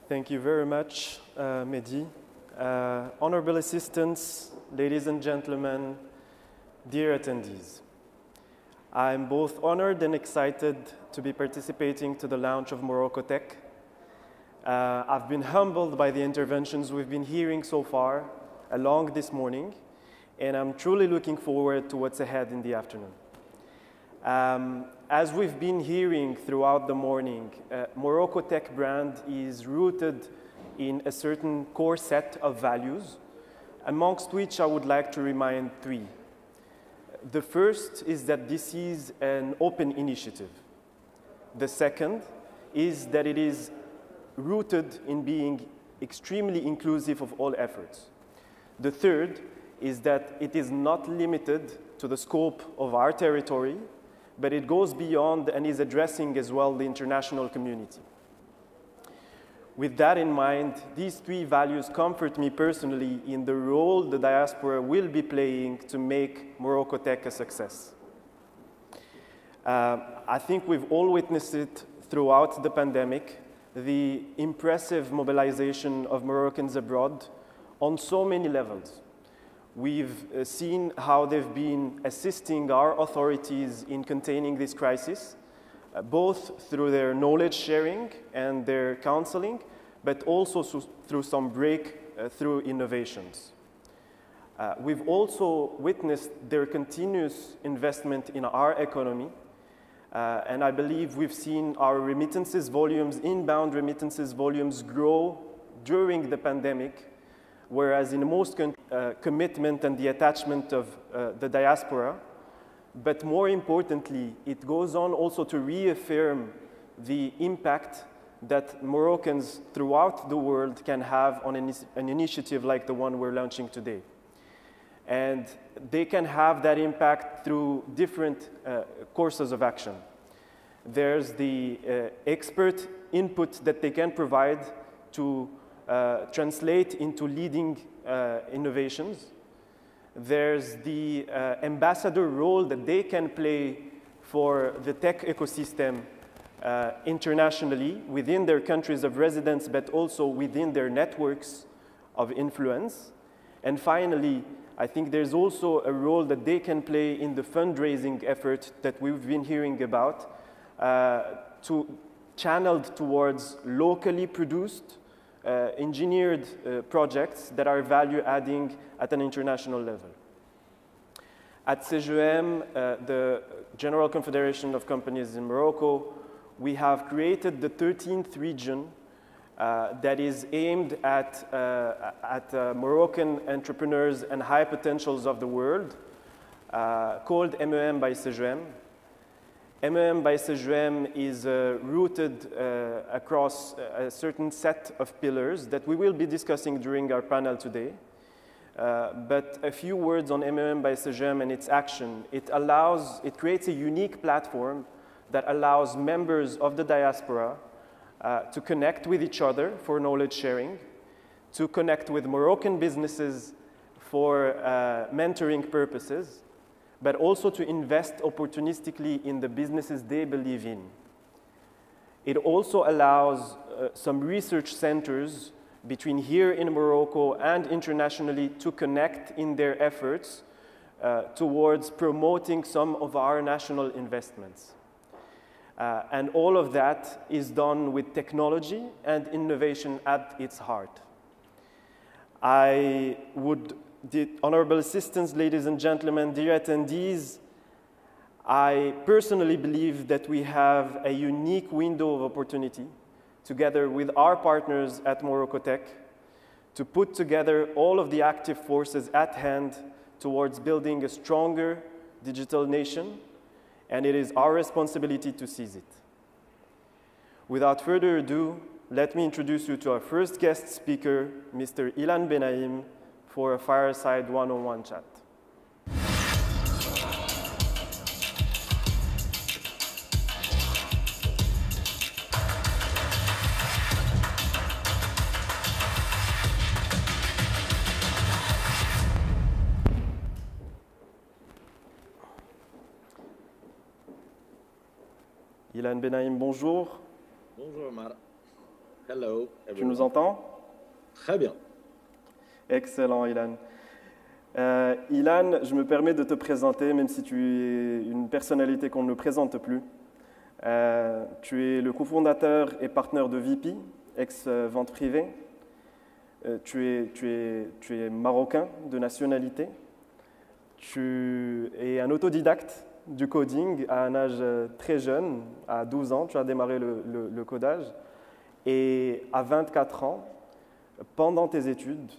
Thank you very much, Mehdi. Honorable assistants, ladies and gentlemen, dear attendees. I'm both honored and excited to be participating to the launch of Morocco Tech. I've been humbled by the interventions we've been hearing so far along this morning, and I'm truly looking forward to what's ahead in the afternoon. As we've been hearing throughout the morning, Morocco Tech brand is rooted in a certain core set of values, amongst which I would like to remind three. The first is that this is an open initiative. The second is that it is rooted in being extremely inclusive of all efforts. The third is that it is not limited to the scope of our territory, but it goes beyond and is addressing as well the international community. With that in mind, these three values comfort me personally in the role the diaspora will be playing to make Morocco Tech a success. I think we've all witnessed it throughout the pandemic, the impressive mobilization of Moroccans abroad on so many levels. We've seen how they've been assisting our authorities in containing this crisis, both through their knowledge sharing and their counseling, but also through some breakthrough innovations. We've also witnessed their continuous investment in our economy, and I believe we've seen our remittances volumes, inbound remittances volumes grow during the pandemic, whereas in most commitment and the attachment of the diaspora, but more importantly, it goes on also to reaffirm the impact that Moroccans throughout the world can have on an initiative like the one we're launching today. And they can have that impact through different courses of action. There's the expert input that they can provide to translate into leading innovations. There's the ambassador role that they can play for the tech ecosystem internationally within their countries of residence, but also within their networks of influence. And finally, I think there's also a role that they can play in the fundraising effort that we've been hearing about, channeled towards locally produced engineered projects that are value-adding at an international level. At CGEM, the General Confederation of Companies in Morocco, we have created the 13th region that is aimed at Moroccan entrepreneurs and high potentials of the world, called MEM by CGEM. MEM by CGEM is rooted across a certain set of pillars that we will be discussing during our panel today. But a few words on MEM by CGEM and its action. It creates a unique platform that allows members of the diaspora to connect with each other for knowledge sharing, to connect with Moroccan businesses for mentoring purposes, but also to invest opportunistically in the businesses they believe in. It also allows some research centers between here in Morocco and internationally to connect in their efforts towards promoting some of our national investments. And all of that is done with technology and innovation at its heart. The honorable assistants, ladies and gentlemen, dear attendees, I personally believe that we have a unique window of opportunity together with our partners at Morocco Tech to put together all of the active forces at hand towards building a stronger digital nation, and it is our responsibility to seize it. Without further ado, let me introduce you to our first guest speaker, Mr. Ilan Benaim, for a fireside one-on-one chat. Ilan Benaim, bonjour. Bonjour, Omar. Hello, Tu nous everyone. entends? Très bien. Excellent, Ilan. Ilan, je me permets de te présenter, même si tu es une personnalité qu'on ne présente plus. Tu es le cofondateur et partenaire de VP, ex-vente privée. Tu es marocain de nationalité. Tu es un autodidacte du coding à un âge très jeune, à 12 ans, tu as démarré le codage. Et à 24 ans, pendant tes études,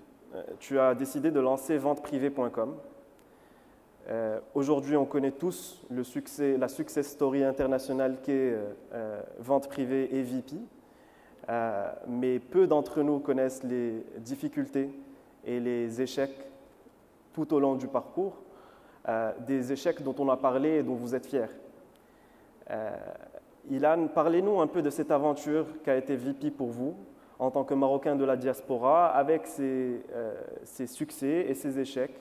tu as décidé de lancer venteprivée.com. Aujourd'hui, on connaît tous le succès, la success story internationale qu'est Vente Privée et VP, mais peu d'entre nous connaissent les difficultés et les échecs tout au long du parcours, des échecs dont on a parlé et dont vous êtes fiers. Ilan, parlez-nous un peu de cette aventure qu'a été VP pour vous en tant que Marocain de la diaspora, avec ses succès et ses échecs.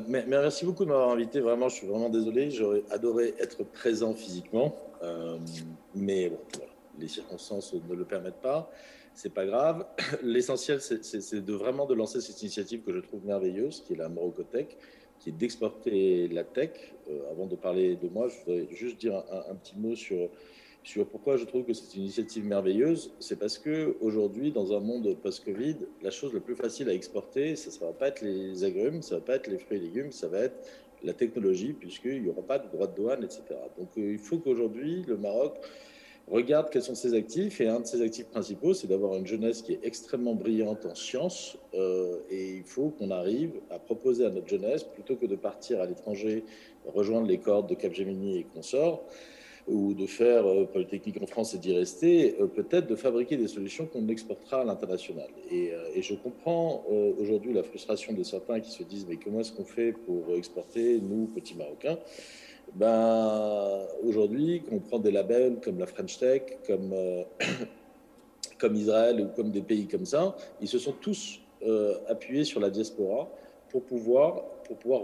Mais merci beaucoup de m'avoir invité. Vraiment, je suis vraiment désolé. J'aurais adoré être présent physiquement, mais bon, voilà, les circonstances ne le permettent pas. C'est pas grave. L'essentiel, c'est vraiment de lancer cette initiative que je trouve merveilleuse, qui est la Morocotech, qui est d'exporter la tech. Avant de parler de moi, je voudrais juste dire un petit mot sur pourquoi je trouve que c'est une initiative merveilleuse. C'est parce qu'aujourd'hui, dans un monde post-Covid, la chose la plus facile à exporter, ça ne va pas être les agrumes, ça ne va pas être les fruits et légumes, ça va être la technologie, puisqu'il n'y aura pas de droits de douane, etc. Donc il faut qu'aujourd'hui, le Maroc regarde quels sont ses actifs, et un de ses actifs principaux, c'est d'avoir une jeunesse qui est extrêmement brillante en sciences, et il faut qu'on arrive à proposer à notre jeunesse, plutôt que de partir à l'étranger, rejoindre les cohortes de Capgemini et consorts, ou de faire Polytechnique en France et d'y rester, peut-être de fabriquer des solutions qu'on exportera à l'international. Et je comprends aujourd'hui la frustration de certains qui se disent mais comment est-ce qu'on fait pour exporter, nous, petits Marocains? Ben, aujourd'hui, quand on prend des labels comme la French Tech, comme Israël ou comme des pays comme ça, ils se sont tous appuyés sur la diaspora pour pouvoir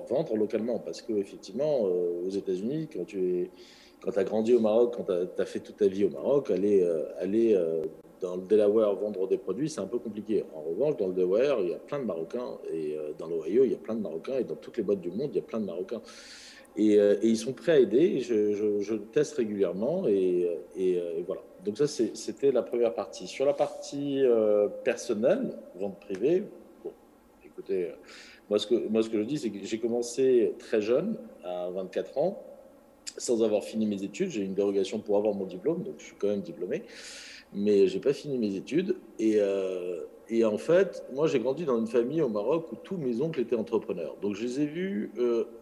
vendre localement. Parce qu'effectivement, aux États-Unis, quand tu as grandi au Maroc, quand tu as fait toute ta vie au Maroc, aller dans le Delaware vendre des produits, c'est un peu compliqué. En revanche, dans le Delaware, il y a plein de Marocains, et dans l'Ohio, il y a plein de Marocains, et dans toutes les boîtes du monde, il y a plein de Marocains. Et ils sont prêts à aider. Je le teste régulièrement, et voilà. Donc ça, c'était la première partie. Sur la partie personnelle, vente privée, bon, écoutez, moi, ce que je dis, c'est que j'ai commencé très jeune, à 24 ans, sans avoir fini mes études. J'ai eu une dérogation pour avoir mon diplôme, donc je suis quand même diplômé, mais j'ai pas fini mes études. Et en fait, moi, j'ai grandi dans une famille au Maroc où tous mes oncles étaient entrepreneurs. Donc, je les ai vus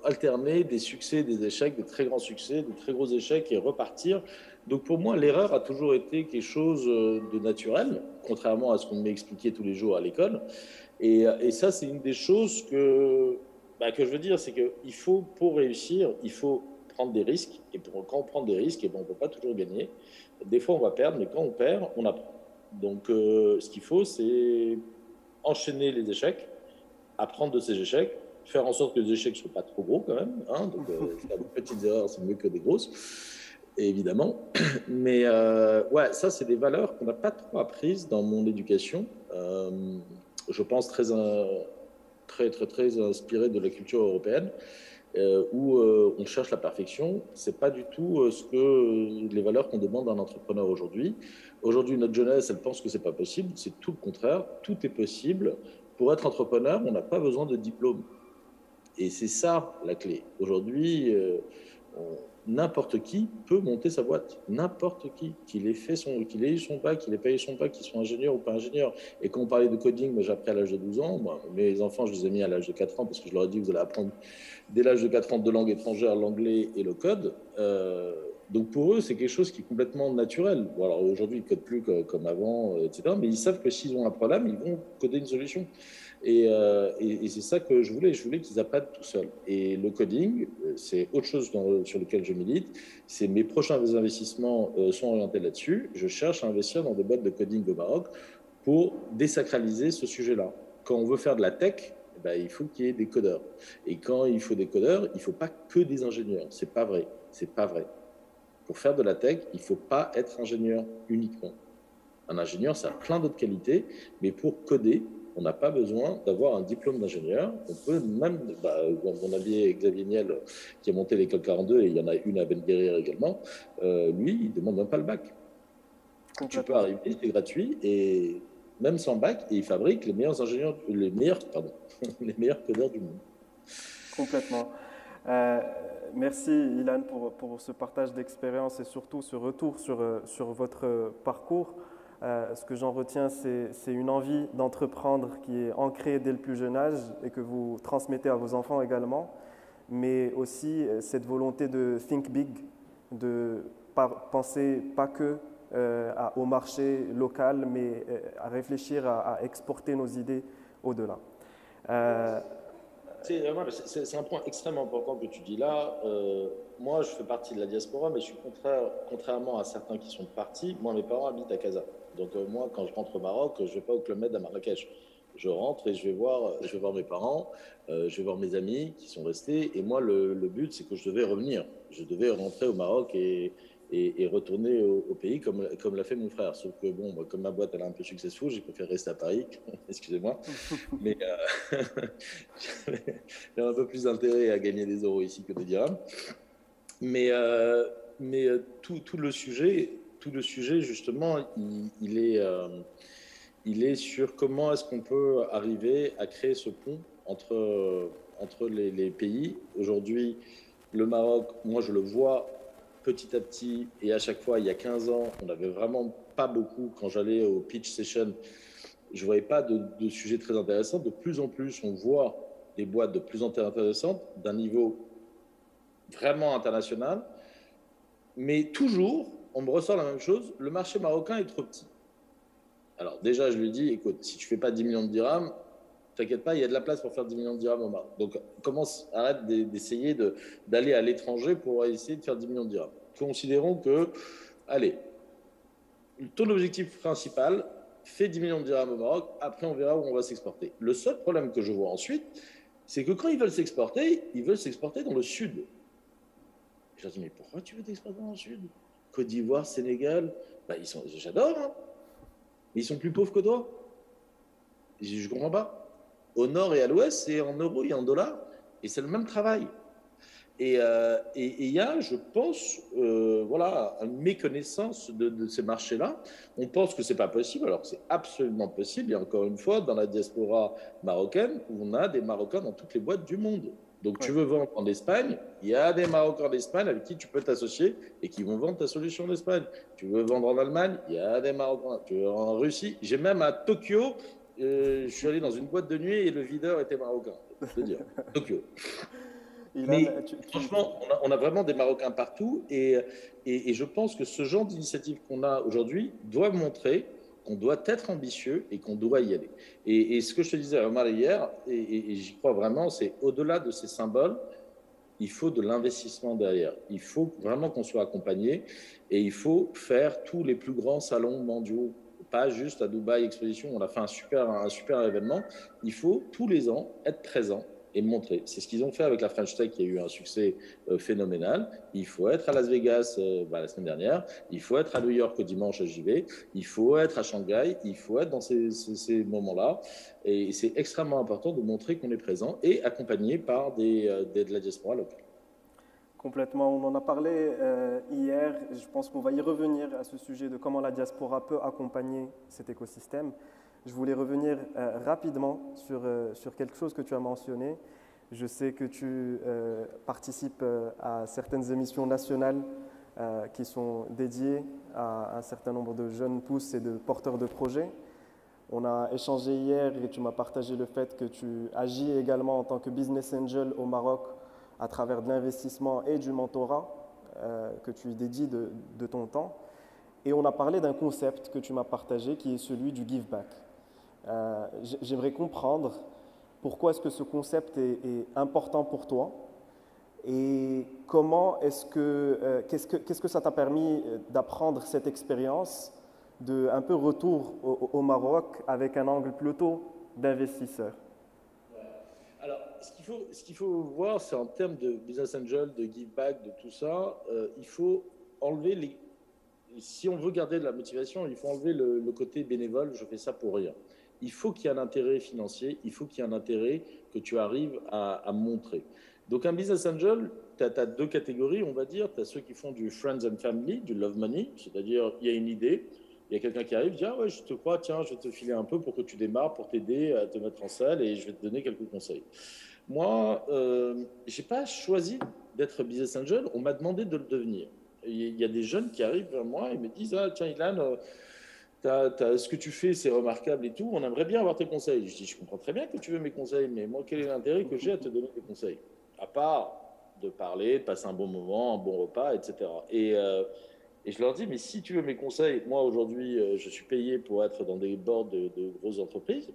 alterner des succès, des échecs, des très grands succès, des très gros échecs, et repartir. Donc, pour moi, l'erreur a toujours été quelque chose de naturel, contrairement à ce qu'on m'a expliqué tous les jours à l'école. Et ça, c'est une des choses que je veux dire, c'est qu'il faut, pour réussir, il faut prendre des risques. Et quand on prend des risques, on ne peut pas toujours gagner. Des fois, on va perdre, mais quand on perd, on apprend. Donc, ce qu'il faut, c'est enchaîner les échecs, apprendre de ces échecs, faire en sorte que les échecs ne soient pas trop gros quand même. Hein, donc, faire des petites erreurs, c'est mieux que des grosses, évidemment. Mais ouais, ça, c'est des valeurs qu'on n'a pas trop apprises dans mon éducation. Je pense très inspiré de la culture européenne, où on cherche la perfection. C'est pas du tout les valeurs qu'on demande à un entrepreneur aujourd'hui. Aujourd'hui, notre jeunesse, elle pense que c'est pas possible. C'est tout le contraire. Tout est possible. Pour être entrepreneur, on n'a pas besoin de diplôme. Et c'est ça la clé. Aujourd'hui, n'importe qui peut monter sa boîte. N'importe qui. Qu'il ait eu son bac, qu'il ait payé son bac, qu'il soit ingénieur ou pas ingénieur. Et quand on parlait de coding, moi j'ai appris à l'âge de 12 ans. Moi, mes enfants, je les ai mis à l'âge de 4 ans parce que je leur ai dit vous allez apprendre dès l'âge de 4 ans deux langues étrangères, l'anglais et le code. Donc pour eux, c'est quelque chose qui est complètement naturel. Bon, alors aujourd'hui, ils ne codent plus comme avant, etc. Mais ils savent que s'ils ont un problème, ils vont coder une solution. Et c'est ça que je voulais. Je voulais qu'ils apprennent tout seuls. Et le coding, c'est autre chose sur lequel je milite. Mes prochains investissements sont orientés là-dessus. Je cherche à investir dans des boîtes de coding au Maroc pour désacraliser ce sujet-là. Quand on veut faire de la tech, il faut qu'il y ait des codeurs. Et quand il faut des codeurs, il ne faut pas que des ingénieurs. C'est pas vrai. C'est pas vrai. Pour faire de la tech, il ne faut pas être ingénieur uniquement. Un ingénieur, ça a plein d'autres qualités, mais pour coder, on n'a pas besoin d'avoir un diplôme d'ingénieur. On peut même, mon ami Xavier Niel, qui a monté l'école 42, et il y en a une à Ben Guérir également, lui, il ne demande même pas le bac. Tu peux arriver, c'est gratuit, et même sans bac, et il fabrique les meilleurs ingénieurs, les meilleurs codeurs du monde. Complètement. Merci Ilan pour ce partage d'expérience et surtout ce retour sur votre parcours. Ce que j'en retiens, c'est une envie d'entreprendre qui est ancrée dès le plus jeune âge et que vous transmettez à vos enfants également, mais aussi cette volonté de think big, de penser pas que au marché local, mais à réfléchir à exporter nos idées au-delà. C'est un point extrêmement important que tu dis là. Moi, je fais partie de la diaspora, mais je suis contrairement à certains qui sont partis. Moi, mes parents habitent à Casa. Donc, moi, quand je rentre au Maroc, je ne vais pas au Club Med à Marrakech. Je rentre et je vais voir mes parents, je vais voir mes amis qui sont restés. Et moi, le but, c'est que je devais revenir. Je devais rentrer au Maroc et retourner au pays comme l'a fait mon frère. Sauf que, bon, moi, comme ma boîte elle est un peu successful, j'ai préféré rester à Paris. Excusez-moi. Mais j'ai un peu plus d'intérêt à gagner des euros ici que des dirhams. Mais tout le sujet, justement, il est sur comment est-ce qu'on peut arriver à créer ce pont entre les pays. Aujourd'hui, le Maroc, moi, je le vois petit à petit, et à chaque fois, il y a 15 ans, on n'avait vraiment pas beaucoup. Quand j'allais au pitch session, je ne voyais pas de sujet très intéressant. De plus en plus, on voit des boîtes de plus en plus intéressantes, d'un niveau vraiment international. Mais toujours, on me ressort la même chose, le marché marocain est trop petit. Alors déjà, je lui dis, écoute, si tu ne fais pas 10 millions de dirhams, t'inquiète pas, il y a de la place pour faire 10 millions de dirhams au Maroc. Donc, arrête d'essayer d'aller à l'étranger pour essayer de faire 10 millions de dirhams. Considérons que, allez, ton objectif principal, fais 10 millions de dirhams au Maroc, après on verra où on va s'exporter. Le seul problème que je vois ensuite, c'est que quand ils veulent s'exporter dans le sud. Je leur dis, mais pourquoi tu veux t'exporter dans le sud? Côte d'Ivoire, Sénégal, j'adore, hein, mais ils sont plus pauvres que toi. Je ne comprends pas. Au nord et à l'ouest, c'est en euros et en dollars, et c'est le même travail. Et il y a, je pense, voilà, une méconnaissance de ces marchés-là. On pense que ce n'est pas possible, alors que c'est absolument possible. Et encore une fois, dans la diaspora marocaine, on a des Marocains dans toutes les boîtes du monde. Donc, tu veux vendre en Espagne, il y a des Marocains d'Espagne avec qui tu peux t'associer et qui vont vendre ta solution en Espagne. Tu veux vendre en Allemagne, il y a des Marocains. Tu veux en Russie, j'ai même à Tokyo, je suis allé dans une boîte de nuit et le videur était marocain. Je peux te dire, Tokyo. Mais franchement, on a vraiment des Marocains partout et je pense que ce genre d'initiative qu'on a aujourd'hui doit montrer qu'on doit être ambitieux et qu'on doit y aller. Et ce que je te disais à Omar hier, et j'y crois vraiment, c'est au-delà de ces symboles, il faut de l'investissement derrière. Il faut vraiment qu'on soit accompagné et il faut faire tous les plus grands salons mondiaux. Pas juste à Dubaï Exposition, on a fait un super événement. Il faut tous les ans être présent et montrer. C'est ce qu'ils ont fait avec la French Tech qui a eu un succès phénoménal. Il faut être à Las Vegas la semaine dernière, il faut être à New York dimanche, j'y vais, il faut être à Shanghai, il faut être dans ces moments-là. Et c'est extrêmement important de montrer qu'on est présent et accompagné par de la diaspora locale. Complètement, on en a parlé hier, je pense qu'on va y revenir à ce sujet de comment la diaspora peut accompagner cet écosystème. Je voulais revenir rapidement sur quelque chose que tu as mentionné. Je sais que tu participes à certaines émissions nationales qui sont dédiées à un certain nombre de jeunes pousses et de porteurs de projets. On a échangé hier et tu m'as partagé le fait que tu agis également en tant que business angel au Maroc à travers de l'investissement et du mentorat que tu y dédies de ton temps. Et on a parlé d'un concept que tu m'as partagé qui est celui du give back. J'aimerais comprendre pourquoi est-ce que ce concept est important pour toi et comment qu'est-ce que ça t'a permis d'apprendre cette expérience de un peu retour au Maroc avec un angle plutôt d'investisseur. Alors, ce qu'il faut voir, c'est en termes de business angel, de give back, de tout ça, il faut enlever les... Si on veut garder de la motivation, il faut enlever le côté bénévole, je fais ça pour rien. Il faut qu'il y ait un intérêt financier, il faut qu'il y ait un intérêt que tu arrives à montrer. Donc un business angel, tu as deux catégories, on va dire. Tu as ceux qui font du friends and family, du love money, c'est-à-dire il y a une idée, il y a quelqu'un qui arrive, dit ah ouais, je te crois, tiens, je vais te filer un peu pour que tu démarres, pour t'aider à te mettre en salle et je vais te donner quelques conseils. Moi, je n'ai pas choisi d'être business angel, on m'a demandé de le devenir. Il y a des jeunes qui arrivent vers moi et me disent ah, tiens, Ilan, ce que tu fais, c'est remarquable et tout, on aimerait bien avoir tes conseils. Je dis je comprends très bien que tu veux mes conseils, mais moi, quel est l'intérêt que j'ai à te donner des conseils? À part de parler, de passer un bon moment, un bon repas, etc. Et je leur dis, mais si tu veux mes conseils, moi aujourd'hui, je suis payé pour être dans des boards de grosses entreprises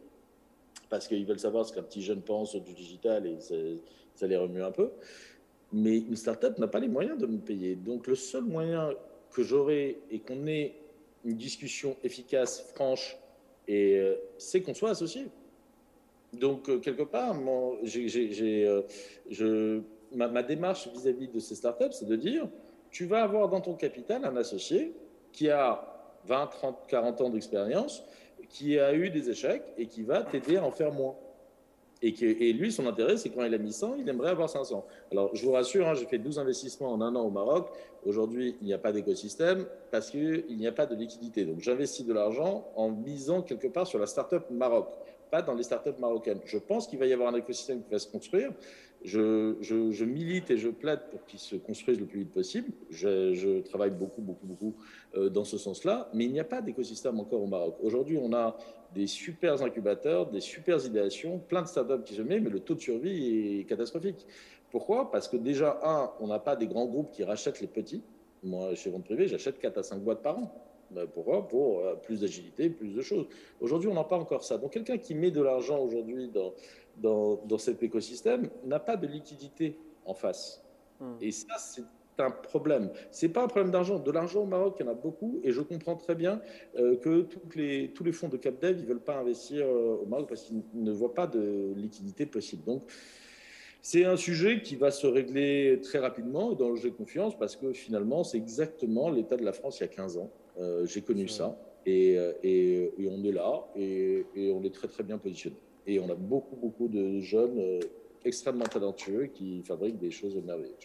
parce qu'ils veulent savoir ce qu'un petit jeune pense du digital et ça les remue un peu. Mais une startup n'a pas les moyens de me payer. Donc le seul moyen que j'aurai et qu'on ait une discussion efficace, franche, c'est qu'on soit associé. Donc quelque part, ma démarche vis-à-vis de ces startups, c'est de dire, tu vas avoir dans ton capital un associé qui a 20, 30, 40 ans d'expérience, qui a eu des échecs et qui va t'aider à en faire moins. Et lui, son intérêt, c'est quand il a mis 100, il aimerait avoir 500. Alors, je vous rassure, hein, j'ai fait 12 investissements en un an au Maroc. Aujourd'hui, il n'y a pas d'écosystème parce qu'il n'y a pas de liquidité. Donc, j'investis de l'argent en misant quelque part sur la start-up Maroc, pas dans les start-up marocaines. Je pense qu'il va y avoir un écosystème qui va se construire. Je milite et je plaide pour qu'il se construise le plus vite possible. Je travaille beaucoup, beaucoup, beaucoup dans ce sens-là. Mais il n'y a pas d'écosystème encore au Maroc. Aujourd'hui, on a des super incubateurs, des super idéations, plein de startups qui se mettent, mais le taux de survie est catastrophique. Pourquoi? Parce que déjà, on n'a pas des grands groupes qui rachètent les petits. Moi, chez Vente Privée, j'achète 4 à 5 boîtes par an. Pourquoi? Pour plus d'agilité, plus de choses. Aujourd'hui, on n'a pas encore ça. Donc, quelqu'un qui met de l'argent aujourd'hui dans cet écosystème n'a pas de liquidité en face. Et ça, c'est un problème. C'est pas un problème d'argent. De l'argent au Maroc, il y en a beaucoup, et je comprends très bien que tous les fonds de CapDev, ils veulent pas investir au Maroc parce qu'ils ne voient pas de liquidité possible. Donc, c'est un sujet qui va se régler très rapidement et dont j'ai confiance parce que finalement, c'est exactement l'état de la France il y a 15 ans. J'ai connu ça et on est là et on est très très bien positionné. Et on a beaucoup beaucoup de jeunes extrêmement talentueux qui fabriquent des choses merveilleuses.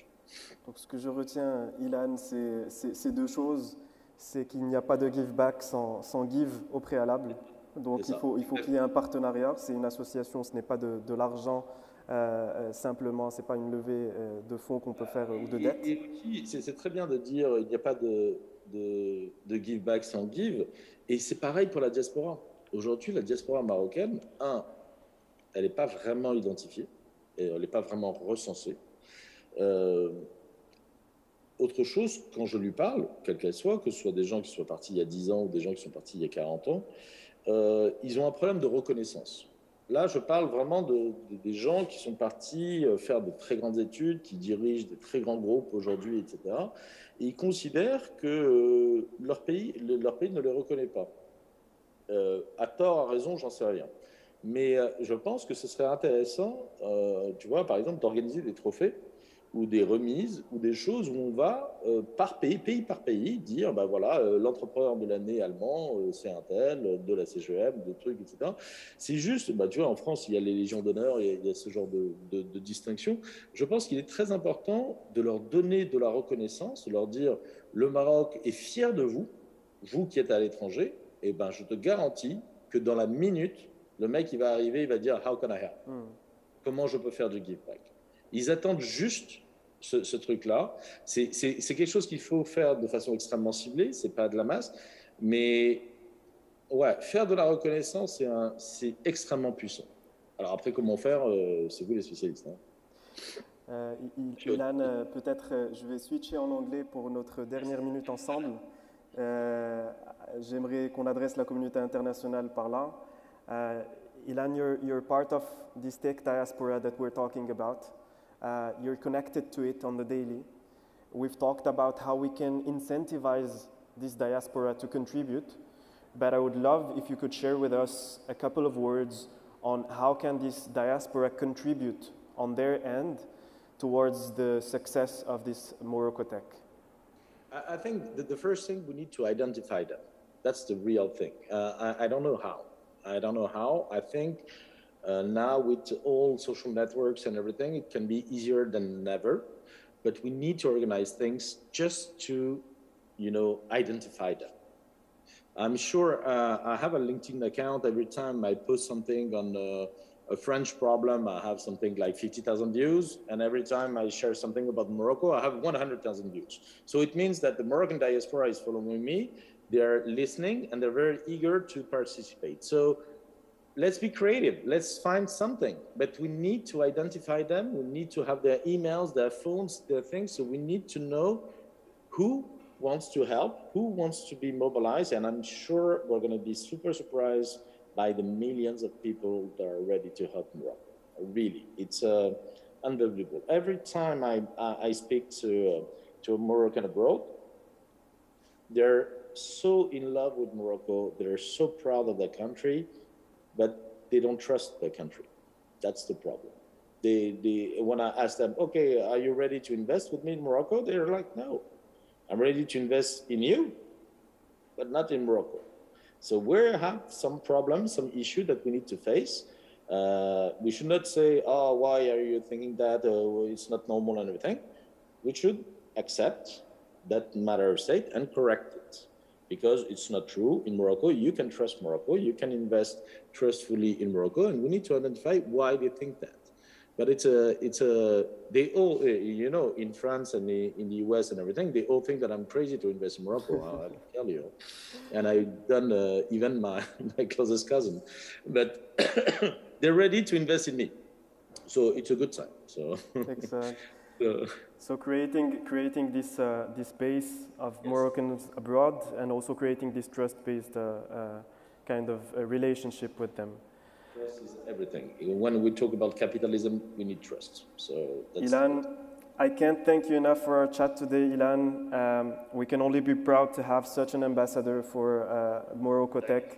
Donc ce que je retiens, Ilan, c'est deux choses. C'est qu'il n'y a pas de give back sans give au préalable. C'est Donc ça. il faut qu'il y ait un partenariat. C'est une association, ce n'est pas de l'argent simplement, ce n'est pas une levée de fonds qu'on peut faire ou de dette. Et aussi, c'est très bien de dire il n'y a pas de give back sans give. Et c'est pareil pour la diaspora. Aujourd'hui, la diaspora marocaine, elle n'est pas vraiment identifiée, et elle n'est pas vraiment recensée. Euh, Autre chose, quand je lui parle, quelle qu'elle soit, que ce soit des gens qui sont partis il y a 10 ans ou des gens qui sont partis il y a 40 ans, ils ont un problème de reconnaissance. Là, je parle vraiment des gens qui sont partis faire de très grandes études, qui dirigent des très grands groupes aujourd'hui, etc. Et ils considèrent que leur pays ne les reconnaît pas. À tort, à raison, j'en sais rien. Mais je pense que ce serait intéressant, tu vois, par exemple, d'organiser des trophées ou des remises ou des choses où on va, par pays, pays par pays, dire, ben voilà, l'entrepreneur de l'année allemand, c'est un tel, de la CGM, de trucs, etc. C'est juste, bah, tu vois, en France, il y a les Légions d'honneur, il y a ce genre de distinction. Je pense qu'il est très important de leur donner de la reconnaissance, de leur dire, le Maroc est fier de vous, vous qui êtes à l'étranger, et ben, je te garantis que dans la minute, le mec, il va arriver, il va dire, how can I help? Comment je peux faire du give back? Ils attendent juste ce truc-là. C'est quelque chose qu'il faut faire de façon extrêmement ciblée, c'est pas de la masse, mais ouais, faire de la reconnaissance, c'est extrêmement puissant. Alors après, comment faire, c'est vous les spécialistes. Hein. Ilan, peut-être je vais switcher en anglais pour notre dernière minute ensemble. Euh, J'aimerais qu'on adresse la communauté internationale par là. Ilan, you're part of this tech diaspora that we're talking about. You're connected to it on the daily. We've talked about how we can incentivize this diaspora to contribute, but I would love if you could share with us a couple of words on how can this diaspora contribute on their end towards the success of this Morocco Tech. I think that the first thing we need to identify them. That's the real thing. I don't know how. I don't know how. I think now with all social networks and everything, it can be easier than ever. But we need to organize things just to, identify them. I'm sure I have a LinkedIn account. Every time I post something on a French problem, I have something like 50,000 views. And every time I share something about Morocco, I have 100,000 views. So it means that the Moroccan diaspora is following me. They're listening and they're very eager to participate. So let's be creative. Let's find something. But we need to identify them. We need to have their emails, their phones, their things. So we need to know who wants to help, who wants to be mobilized, and I'm sure we're going to be super surprised by the millions of people that are ready to help Morocco. Really, it's unbelievable. Every time I speak to a Moroccan abroad, they're so in love with Morocco, they're so proud of their country, but they don't trust their country. That's the problem. When I ask them, okay, are you ready to invest with me in Morocco? They're like, no. I'm ready to invest in you, but not in Morocco. So we have some problems, some issue that we need to face. We should not say, oh, why are you thinking that? It's not normal and everything. We should accept that matter of state and correct it, because it's not true. In Morocco, you can trust Morocco, you can invest trustfully in Morocco, and we need to identify why they think that. But they all, in France and in the US and everything, they all think that I'm crazy to invest in Morocco, I can tell you. And I've done even my closest cousin. But they're ready to invest in me. So it's a good sign. So, exactly. So creating this base of Moroccans abroad, and also creating this trust-based kind of relationship with them. Trust is everything. When we talk about capitalism, we need trust. So that's Ilan, I can't thank you enough for our chat today, Ilan. We can only be proud to have such an ambassador for Morocco Tech.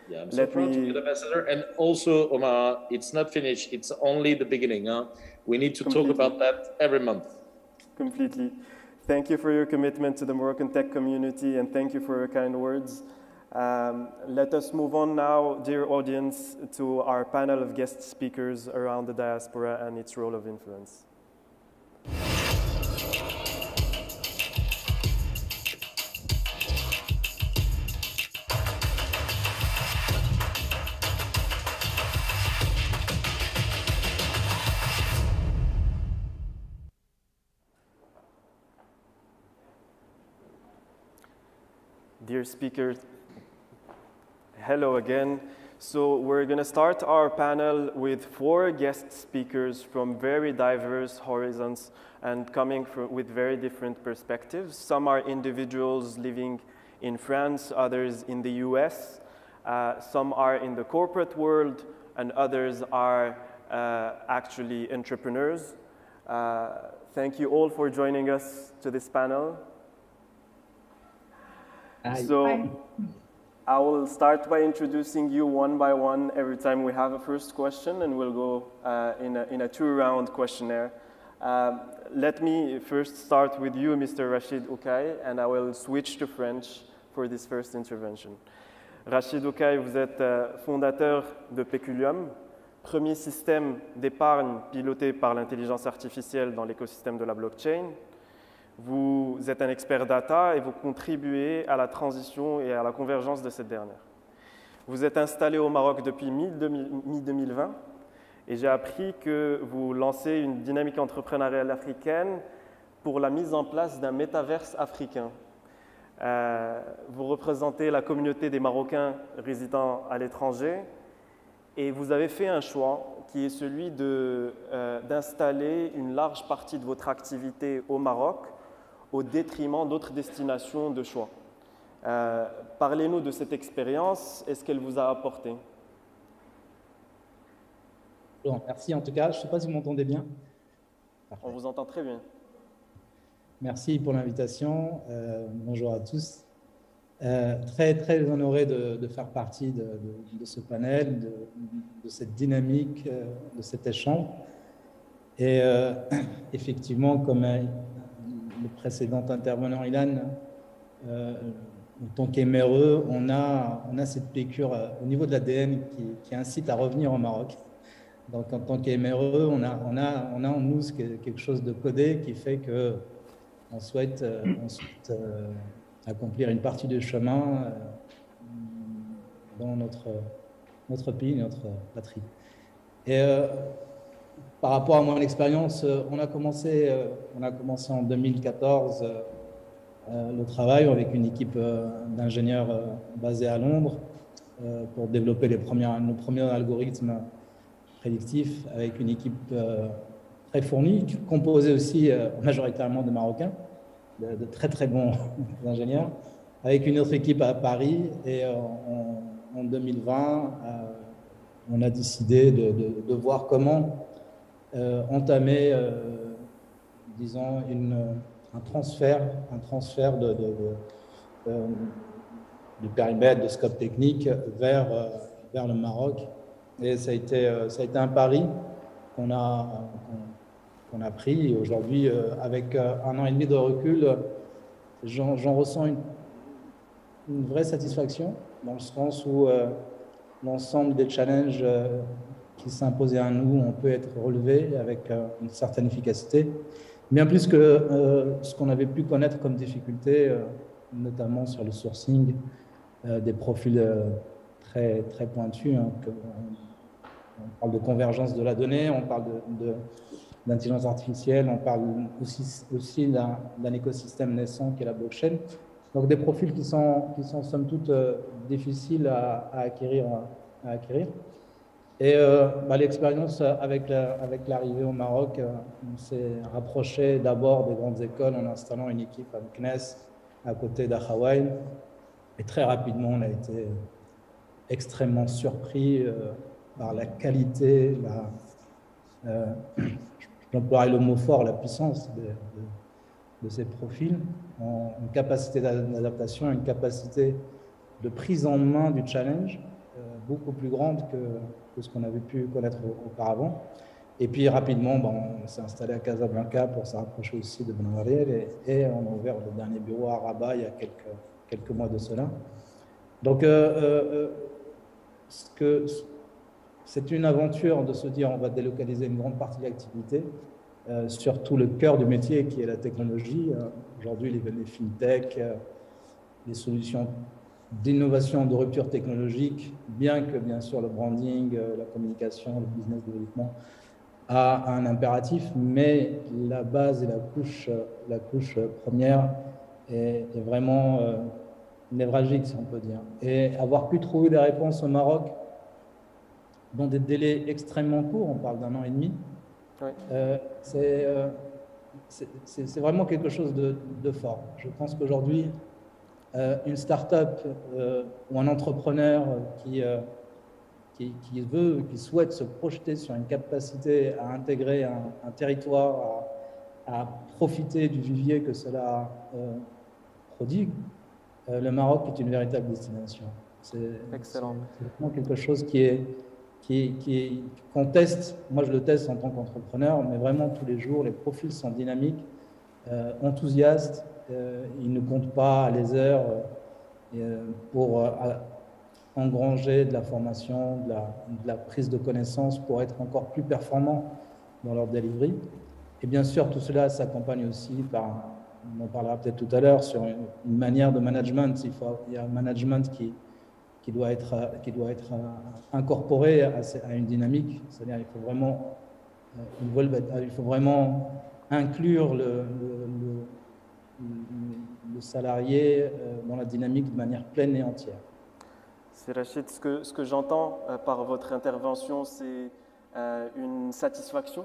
Yeah, I'm so proud to be the ambassador. And also, Omar, it's not finished. It's only the beginning. We need to talk about that every month. Completely. Thank you for your commitment to the Moroccan tech community, and thank you for your kind words. Let us move on now, dear audience, to our panel of guest speakers around the diaspora and its role of influence. Dear speakers, hello again. So we're going to start our panel with 4 guest speakers from very diverse horizons and coming with very different perspectives. Some are individuals living in France, others in the US. Some are in the corporate world, and others are actually entrepreneurs. Thank you all for joining us to this panel. So I will start by introducing you one by one every time we have a first question, and we'll go in a 2-round questionnaire. Let me first start with you, Mr. Rachid Oukai, and I will switch to French for this first intervention. Rachid Oukai, vous êtes fondateur de Peculium, premier système d'épargne piloté par l'intelligence artificielle dans l'écosystème de la blockchain. Vous êtes un expert data et vous contribuez à la transition et à la convergence de cette dernière. Vous êtes installé au Maroc depuis mi-2020 et j'ai appris que vous lancez une dynamique entrepreneuriale africaine pour la mise en place d'un métaverse africain. Vous représentez la communauté des Marocains résidant à l'étranger et vous avez fait un choix qui est celui d'installer une large partie de votre activité au Maroc au détriment d'autres destinations de choix. Parlez-nous de cette expérience et ce qu'elle vous a apporté. Bon, merci en tout cas. Je ne sais pas si vous m'entendez bien. Parfait. On vous entend très bien. Merci pour l'invitation. Bonjour à tous. Très honoré de faire partie de ce panel, de cette dynamique, de cet échange. Et effectivement, comme le précédent intervenant, Ilan, en tant qu'MRE, on a cette piqûre au niveau de l'ADN qui incite à revenir au Maroc. Donc, en tant qu'MRE, on a en nous quelque chose de codé qui fait qu'on souhaite, accomplir une partie du chemin dans notre pays, notre patrie. Et par rapport à mon expérience, on a commencé en 2014 le travail avec une équipe d'ingénieurs basée à Londres pour développer nos premiers algorithmes prédictifs avec une équipe très fournie, composée aussi majoritairement de Marocains, de très très bons ingénieurs, avec une autre équipe à Paris. Et en 2020, on a décidé de voir comment entamer, disons, un transfert de périmètre, de scope technique vers le Maroc. Et ça a été un pari qu'on a pris. Et aujourd'hui, avec 1 an et demi de recul, j'en ressens une vraie satisfaction, dans le sens où l'ensemble des challenges qui s'imposaient à nous, on peut être relevé avec une certaine efficacité. Bien plus que ce qu'on avait pu connaître comme difficulté, notamment sur le sourcing, des profils très, très pointus. Hein, on parle de convergence de la donnée, on parle d'intelligence artificielle, on parle aussi d'un écosystème naissant qui est la blockchain. Donc des profils qui sont somme toute difficiles à acquérir. Et l'expérience avec l'arrivée au Maroc, on s'est rapproché d'abord des grandes écoles en installant une équipe à CNES à côté d'Akhawaï. Et très rapidement, on a été extrêmement surpris par la qualité, j'emploierai le mot fort, la puissance de ces profils, en capacité d'adaptation, une capacité de prise en main du challenge beaucoup plus grande que ce qu'on avait pu connaître auparavant. Et puis rapidement, on s'est installé à Casablanca pour se rapprocher aussi de Ben Gurion et on a ouvert le dernier bureau à Rabat il y a quelques mois de cela. Donc, c'est une aventure de se dire on va délocaliser une grande partie de l'activité, surtout le cœur du métier qui est la technologie. Aujourd'hui, les fintech, les solutions d'innovation, de rupture technologique, bien que bien sûr le branding, la communication, le business développement a un impératif, mais la base et la couche première est vraiment névralgique, si on peut dire. Et avoir pu trouver des réponses au Maroc dans des délais extrêmement courts, on parle d'1 an et demi, oui. C'est vraiment quelque chose de fort. Je pense qu'aujourd'hui, une start-up ou un entrepreneur qui souhaite se projeter sur une capacité à intégrer un territoire, à profiter du vivier que cela prodigue, le Maroc est une véritable destination. C'est vraiment quelque chose qu'on teste. Moi, je le teste en tant qu'entrepreneur, mais vraiment tous les jours, les profils sont dynamiques, enthousiastes. Ils ne comptent pas les heures pour engranger de la formation, de la prise de connaissances pour être encore plus performants dans leur delivery. Et bien sûr, tout cela s'accompagne aussi par, on en parlera peut-être tout à l'heure, sur une manière de management. Il y a un management qui doit être incorporé à une dynamique. C'est-à-dire il faut vraiment inclure le salarié dans la dynamique de manière pleine et entière. C'est Rachid, ce que j'entends par votre intervention, c'est une satisfaction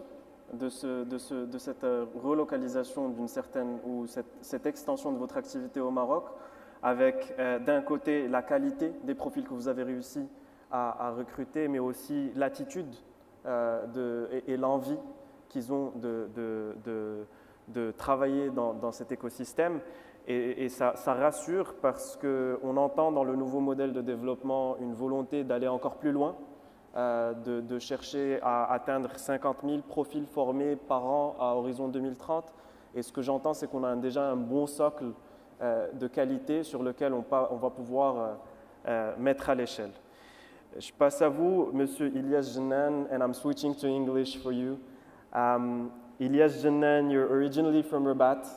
de cette relocalisation d'une certaine, ou cette extension de votre activité au Maroc, avec d'un côté la qualité des profils que vous avez réussi à recruter, mais aussi l'attitude et l'envie qu'ils ont de travailler dans cet écosystème. Et ça rassure parce qu'on entend dans le nouveau modèle de développement une volonté d'aller encore plus loin, de chercher à atteindre 50 000 profils formés par an à horizon 2030. Et ce que j'entends, c'est qu'on a déjà un bon socle de qualité sur lequel on va pouvoir mettre à l'échelle. Je passe à vous, Monsieur Ilyas Jenan, and I'm switching to English for you. Ilyas Jenan, you're originally from Rabat.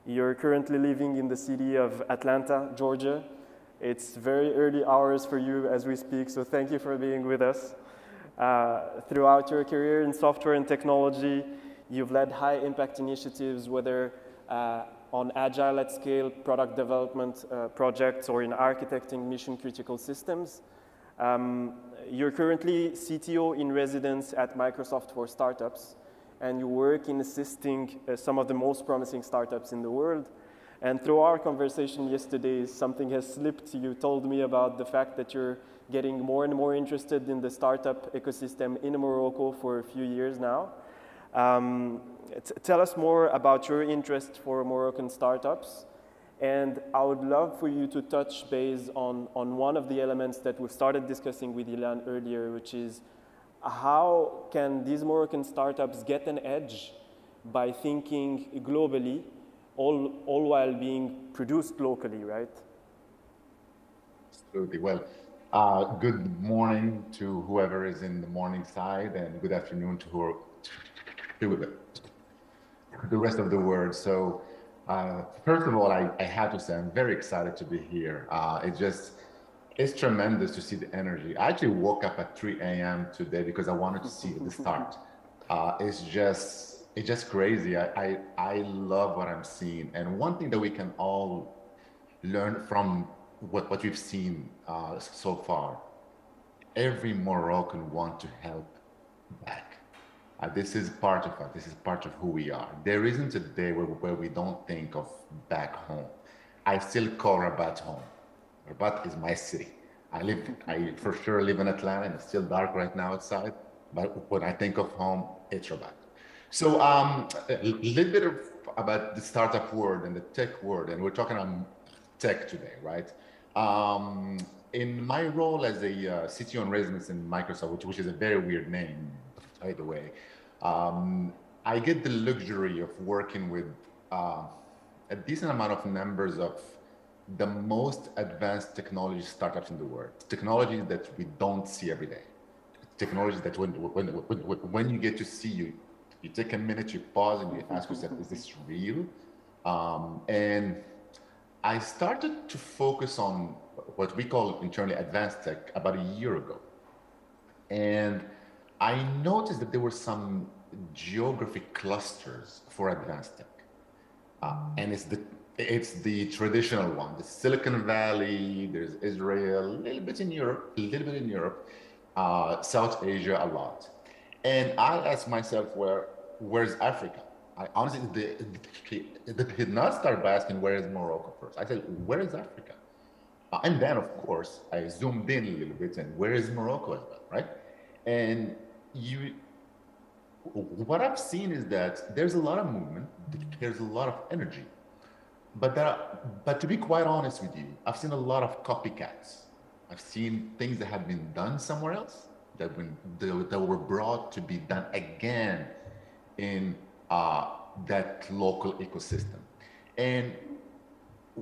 You're currently living in the city of Atlanta, Georgia. It's very early hours for you as we speak, so thank you for being with us. Throughout your career in software and technology, you've led high-impact initiatives, whether on agile at scale product development projects or in architecting mission-critical systems. You're currently CTO in residence at Microsoft for Startups, and you work in assisting some of the most promising startups in the world. And through our conversation yesterday, something has slipped. You told me about the fact that you're getting more and more interested in the startup ecosystem in Morocco for a few years now. Tell us more about your interest for Moroccan startups. And I would love for you to touch base on one of the elements that we started discussing with Ilan earlier, which is how can these Moroccan startups get an edge by thinking globally, all while being produced locally, right? Absolutely. Well, good morning to whoever is in the morning side, and good afternoon to the rest of the world. So, first of all, I have to say I'm very excited to be here. It's tremendous to see the energy. I actually woke up at 3 a.m. today because I wanted to see the start. It's just crazy. I love what I'm seeing. And one thing that we can all learn from what we've seen so far, every Moroccan wants to help back. This is part of us. This is part of who we are. There isn't a day where we don't think of back home. I still call Rabat home. Rabat is my city. I for sure live in Atlanta, and it's still dark right now outside. But when I think of home, it's Rabat. So a little bit about the startup world and the tech world, and we're talking on tech today, right? In my role as a CTO in residence in Microsoft, which is a very weird name, by the way, I get the luxury of working with a decent amount of numbers of the most advanced technology startups in the world, technologies that we don't see every day, technologies that when you get to see, you take a minute, you pause, and you ask yourself, is this real? And I started to focus on what we call internally advanced tech about a year ago. And I noticed that there were some geographic clusters for advanced tech. And it's the traditional one, the Silicon Valley, there's Israel, a little bit in Europe, South Asia a lot. And I asked myself, where's Africa? I honestly did not start by asking where is Morocco first. I said, where is Africa? And then, of course, I zoomed in a little bit and where is Morocco as well, right? And what I've seen is that there's a lot of movement, there's a lot of energy, but to be quite honest with you, I've seen a lot of copycats. I've seen things that have been done somewhere else that were brought to be done again in that local ecosystem. And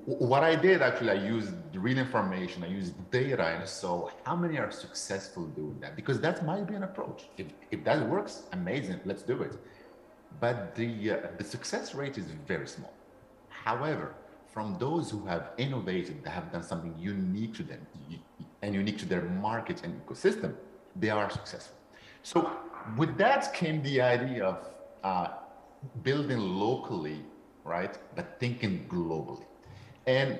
what I did, actually, I used real information, I used data, and so how many are successful doing that? Because that might be an approach. If that works, amazing, let's do it. But the success rate is very small. However, from those who have innovated, that have done something unique to them and unique to their market and ecosystem, they are successful. So with that came the idea of building locally, right, but thinking globally. And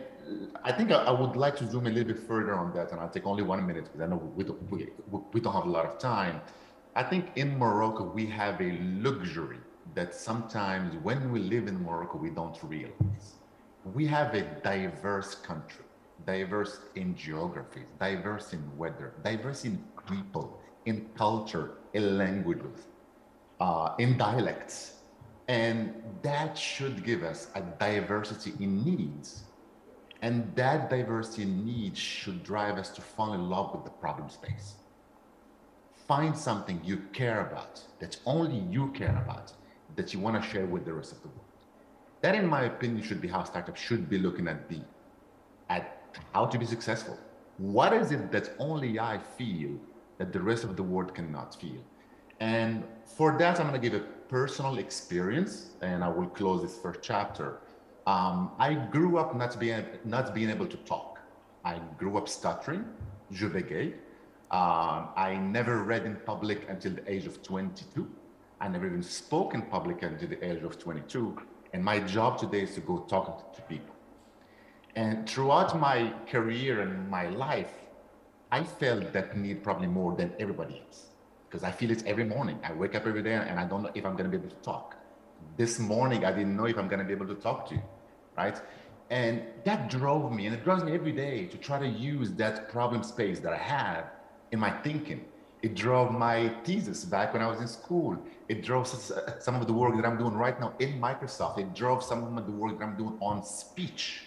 I think I would like to zoom a little bit further on that, and I'll take only 1 minute because I know we don't have a lot of time. I think in Morocco, we have a luxury that sometimes when we live in Morocco, we don't realize. We have a diverse country, diverse in geographies, diverse in weather, diverse in people, in culture, in languages, in dialects. And that should give us a diversity in needs. And that diversity in needs should drive us to fall in love with the problem space. Find something you care about, that only you care about, that you want to share with the rest of the world. That, in my opinion, should be how startups should be looking at how to be successful. What is it that only I feel that the rest of the world cannot feel? And for that, I'm going to give a personal experience, and I will close this first chapter. I grew up not being able to talk. I grew up stuttering, je bégaye. I never read in public until the age of 22. I never even spoke in public until the age of 22. And my job today is to go talk to people. And throughout my career and my life, I felt that need probably more than everybody else, because I feel it every morning. I wake up every day and I don't know if I'm going to be able to talk. This morning, I didn't know if I'm going to be able to talk to you, right? And that drove me, and it drives me every day to try to use that problem space that I have in my thinking. It drove my thesis back when I was in school. It drove some of the work that I'm doing right now in Microsoft. It drove some of the work that I'm doing on speech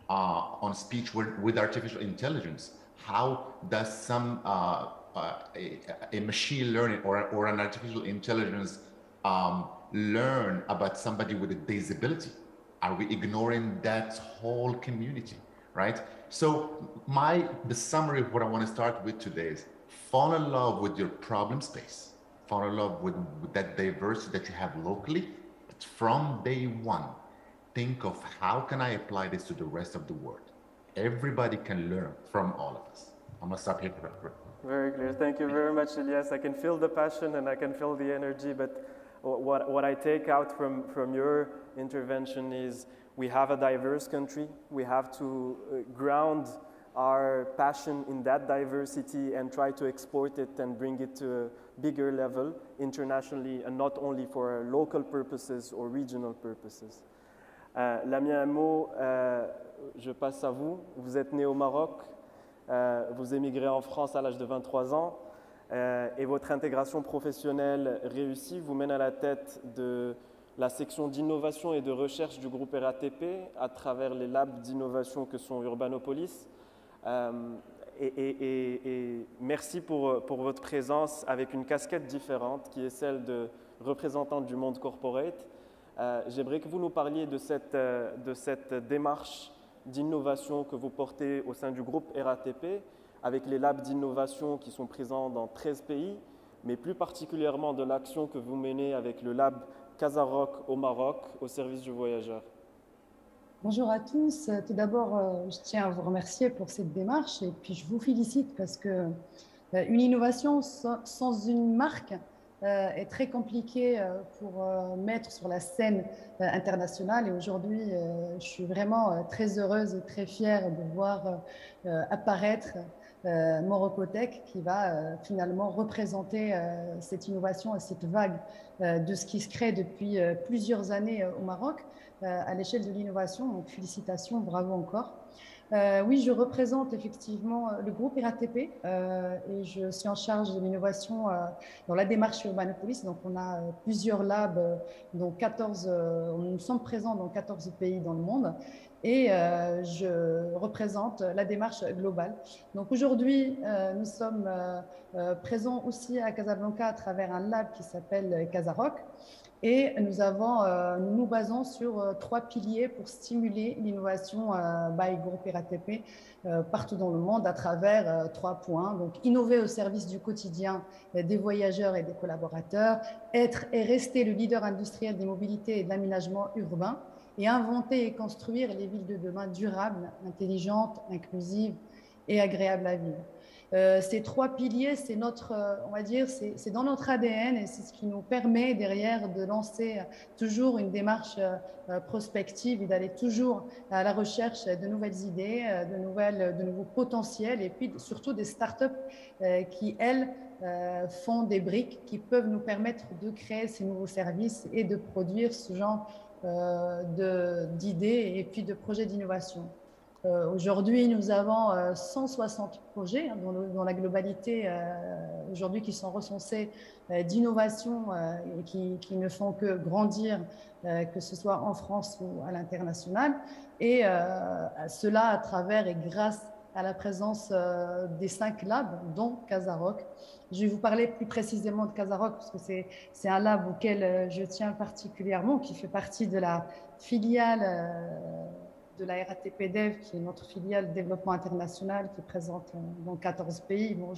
with artificial intelligence. How does a machine learning or an artificial intelligence learn about somebody with a disability? Are we ignoring that whole community, right? So the summary of what I want to start with today is fall in love with your problem space, fall in love with that diversity that you have locally. But from day one, think of how can I apply this to the rest of the world? Everybody can learn from all of us. I'm gonna stop here. Very clear. Thank you very much, Elias. I can feel the passion and I can feel the energy, but what I take out from your intervention is we have a diverse country. We have to ground our passion in that diversity and try to export it and bring it to a bigger level internationally, and not only for local purposes or regional purposes. Lamien Hamot, je passe à vous. Vous êtes né au Maroc, vous émigrez en France à l'âge de 23 ans et votre intégration professionnelle réussie vous mène à la tête de la section d'innovation et de recherche du groupe RATP à travers les labs d'innovation que sont Urbanopolis. Et merci pour votre présence avec une casquette différente qui est celle de représentante du monde corporate. J'aimerais que vous nous parliez de cette démarche d'innovation que vous portez au sein du groupe RATP, avec les labs d'innovation qui sont présents dans 13 pays, mais plus particulièrement de l'action que vous menez avec le lab Casaroc au Maroc, au service du voyageur. Bonjour à tous. Tout d'abord, je tiens à vous remercier pour cette démarche et puis je vous félicite parce que une innovation sans une marque est très compliquée pour mettre sur la scène internationale. Et aujourd'hui, je suis vraiment très heureuse et très fière de voir apparaître Morocotech qui va finalement représenter cette innovation et cette vague de ce qui se crée depuis plusieurs années au Maroc à l'échelle de l'innovation. Donc félicitations, bravo encore. Oui, je représente effectivement le groupe RATP et je suis en charge de l'innovation dans la démarche Urbanopolis. Donc, on a plusieurs labs, dont 14, nous sommes présents dans 14 pays dans le monde et je représente la démarche globale. Donc, aujourd'hui, nous sommes présents aussi à Casablanca à travers un lab qui s'appelle Casaroc. Et nous nous basons sur 3 piliers pour stimuler l'innovation by groupe RATP partout dans le monde à travers 3 points. Donc, innover au service du quotidien des voyageurs et des collaborateurs, être et rester le leader industriel des mobilités et de l'aménagement urbain, et inventer et construire les villes de demain durables, intelligentes, inclusives et agréables à vivre. Ces 3 piliers, c'est notre, on va dire, c'est dans notre ADN et c'est ce qui nous permet derrière de lancer toujours une démarche prospective et d'aller toujours à la recherche de nouvelles idées, de nouveaux potentiels et puis surtout des startups qui, elles, font des briques qui peuvent nous permettre de créer ces nouveaux services et de produire ce genre d'idées et puis de projets d'innovation. Aujourd'hui, nous avons 160 projets dans la globalité aujourd'hui qui sont recensés d'innovation et qui ne font que grandir, que ce soit en France ou à l'international. Et cela à travers et grâce à la présence des 5 labs, dont Casaroc. Je vais vous parler plus précisément de Casaroc parce que c'est un lab auquel je tiens particulièrement, qui fait partie de la filiale de la RATP Dev, qui est notre filiale développement international, qui est présente dans 14 pays. Bon,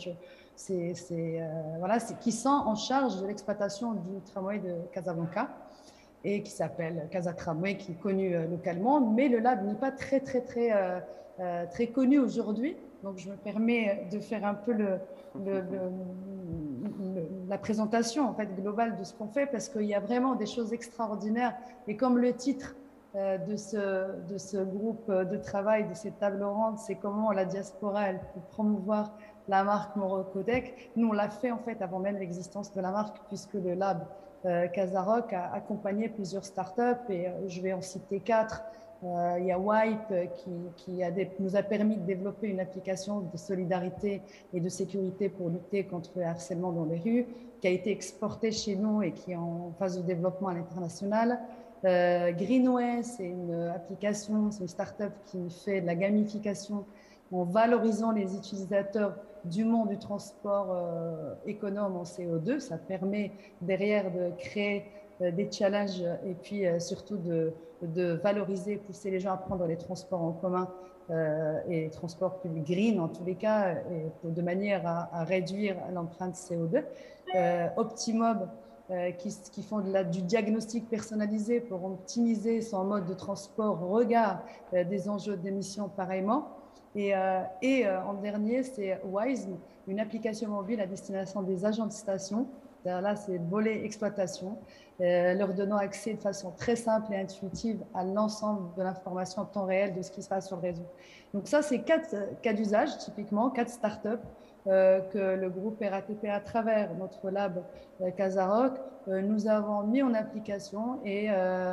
voilà, qui sont en charge de l'exploitation du tramway de Casablanca et qui s'appelle Casa Tramway, qui est connu localement, mais le lab n'est pas très connu aujourd'hui. Donc, je me permets de faire un peu la présentation en fait, globale de ce qu'on fait, parce qu'il y a vraiment des choses extraordinaires. Et comme le titre de ce groupe de travail, de cette table ronde, c'est comment la diaspora elle peut promouvoir la marque Morocotech. Nous, on l'a fait en fait avant même l'existence de la marque, puisque le lab Casaroc a accompagné plusieurs startups, et je vais en citer 4. Il y a Wipe qui nous a permis de développer une application de solidarité et de sécurité pour lutter contre le harcèlement dans les rues, qui a été exportée chez nous et qui est en phase de développement à l'international. Greenway, c'est une application, c'est une start-up qui fait de la gamification en valorisant les utilisateurs du monde du transport économe en CO2. Ça permet derrière de créer des challenges et puis surtout de valoriser, pousser les gens à prendre les transports en commun et les transports plus green en tous les cas, et de manière à réduire l'empreinte CO2. Optimob, qui font du diagnostic personnalisé pour optimiser son mode de transport au regard des enjeux d'émissions pareillement. Et en dernier, c'est Wise, une application mobile à destination des agents de station. Là, c'est le volet exploitation, leur donnant accès de façon très simple et intuitive à l'ensemble de l'information en temps réel de ce qui se passe sur le réseau. Donc ça, c'est 4 cas d'usage, typiquement, 4 startups que le groupe RATP, à travers notre lab Casaroc, nous avons mis en application, et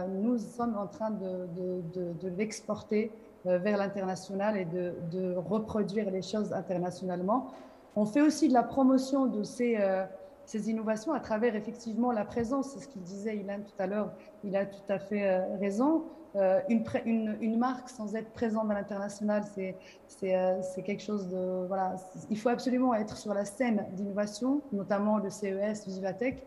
nous sommes en train de l'exporter vers l'international et de reproduire les choses internationalement. On fait aussi de la promotion de ces innovations à travers effectivement la présence, c'est ce qu'il disait Ilan tout à l'heure, il a tout à fait raison. Une marque sans être présente à l'international, c'est quelque chose de... Voilà, il faut absolument être sur la scène d'innovation, notamment le CES, Vivatech.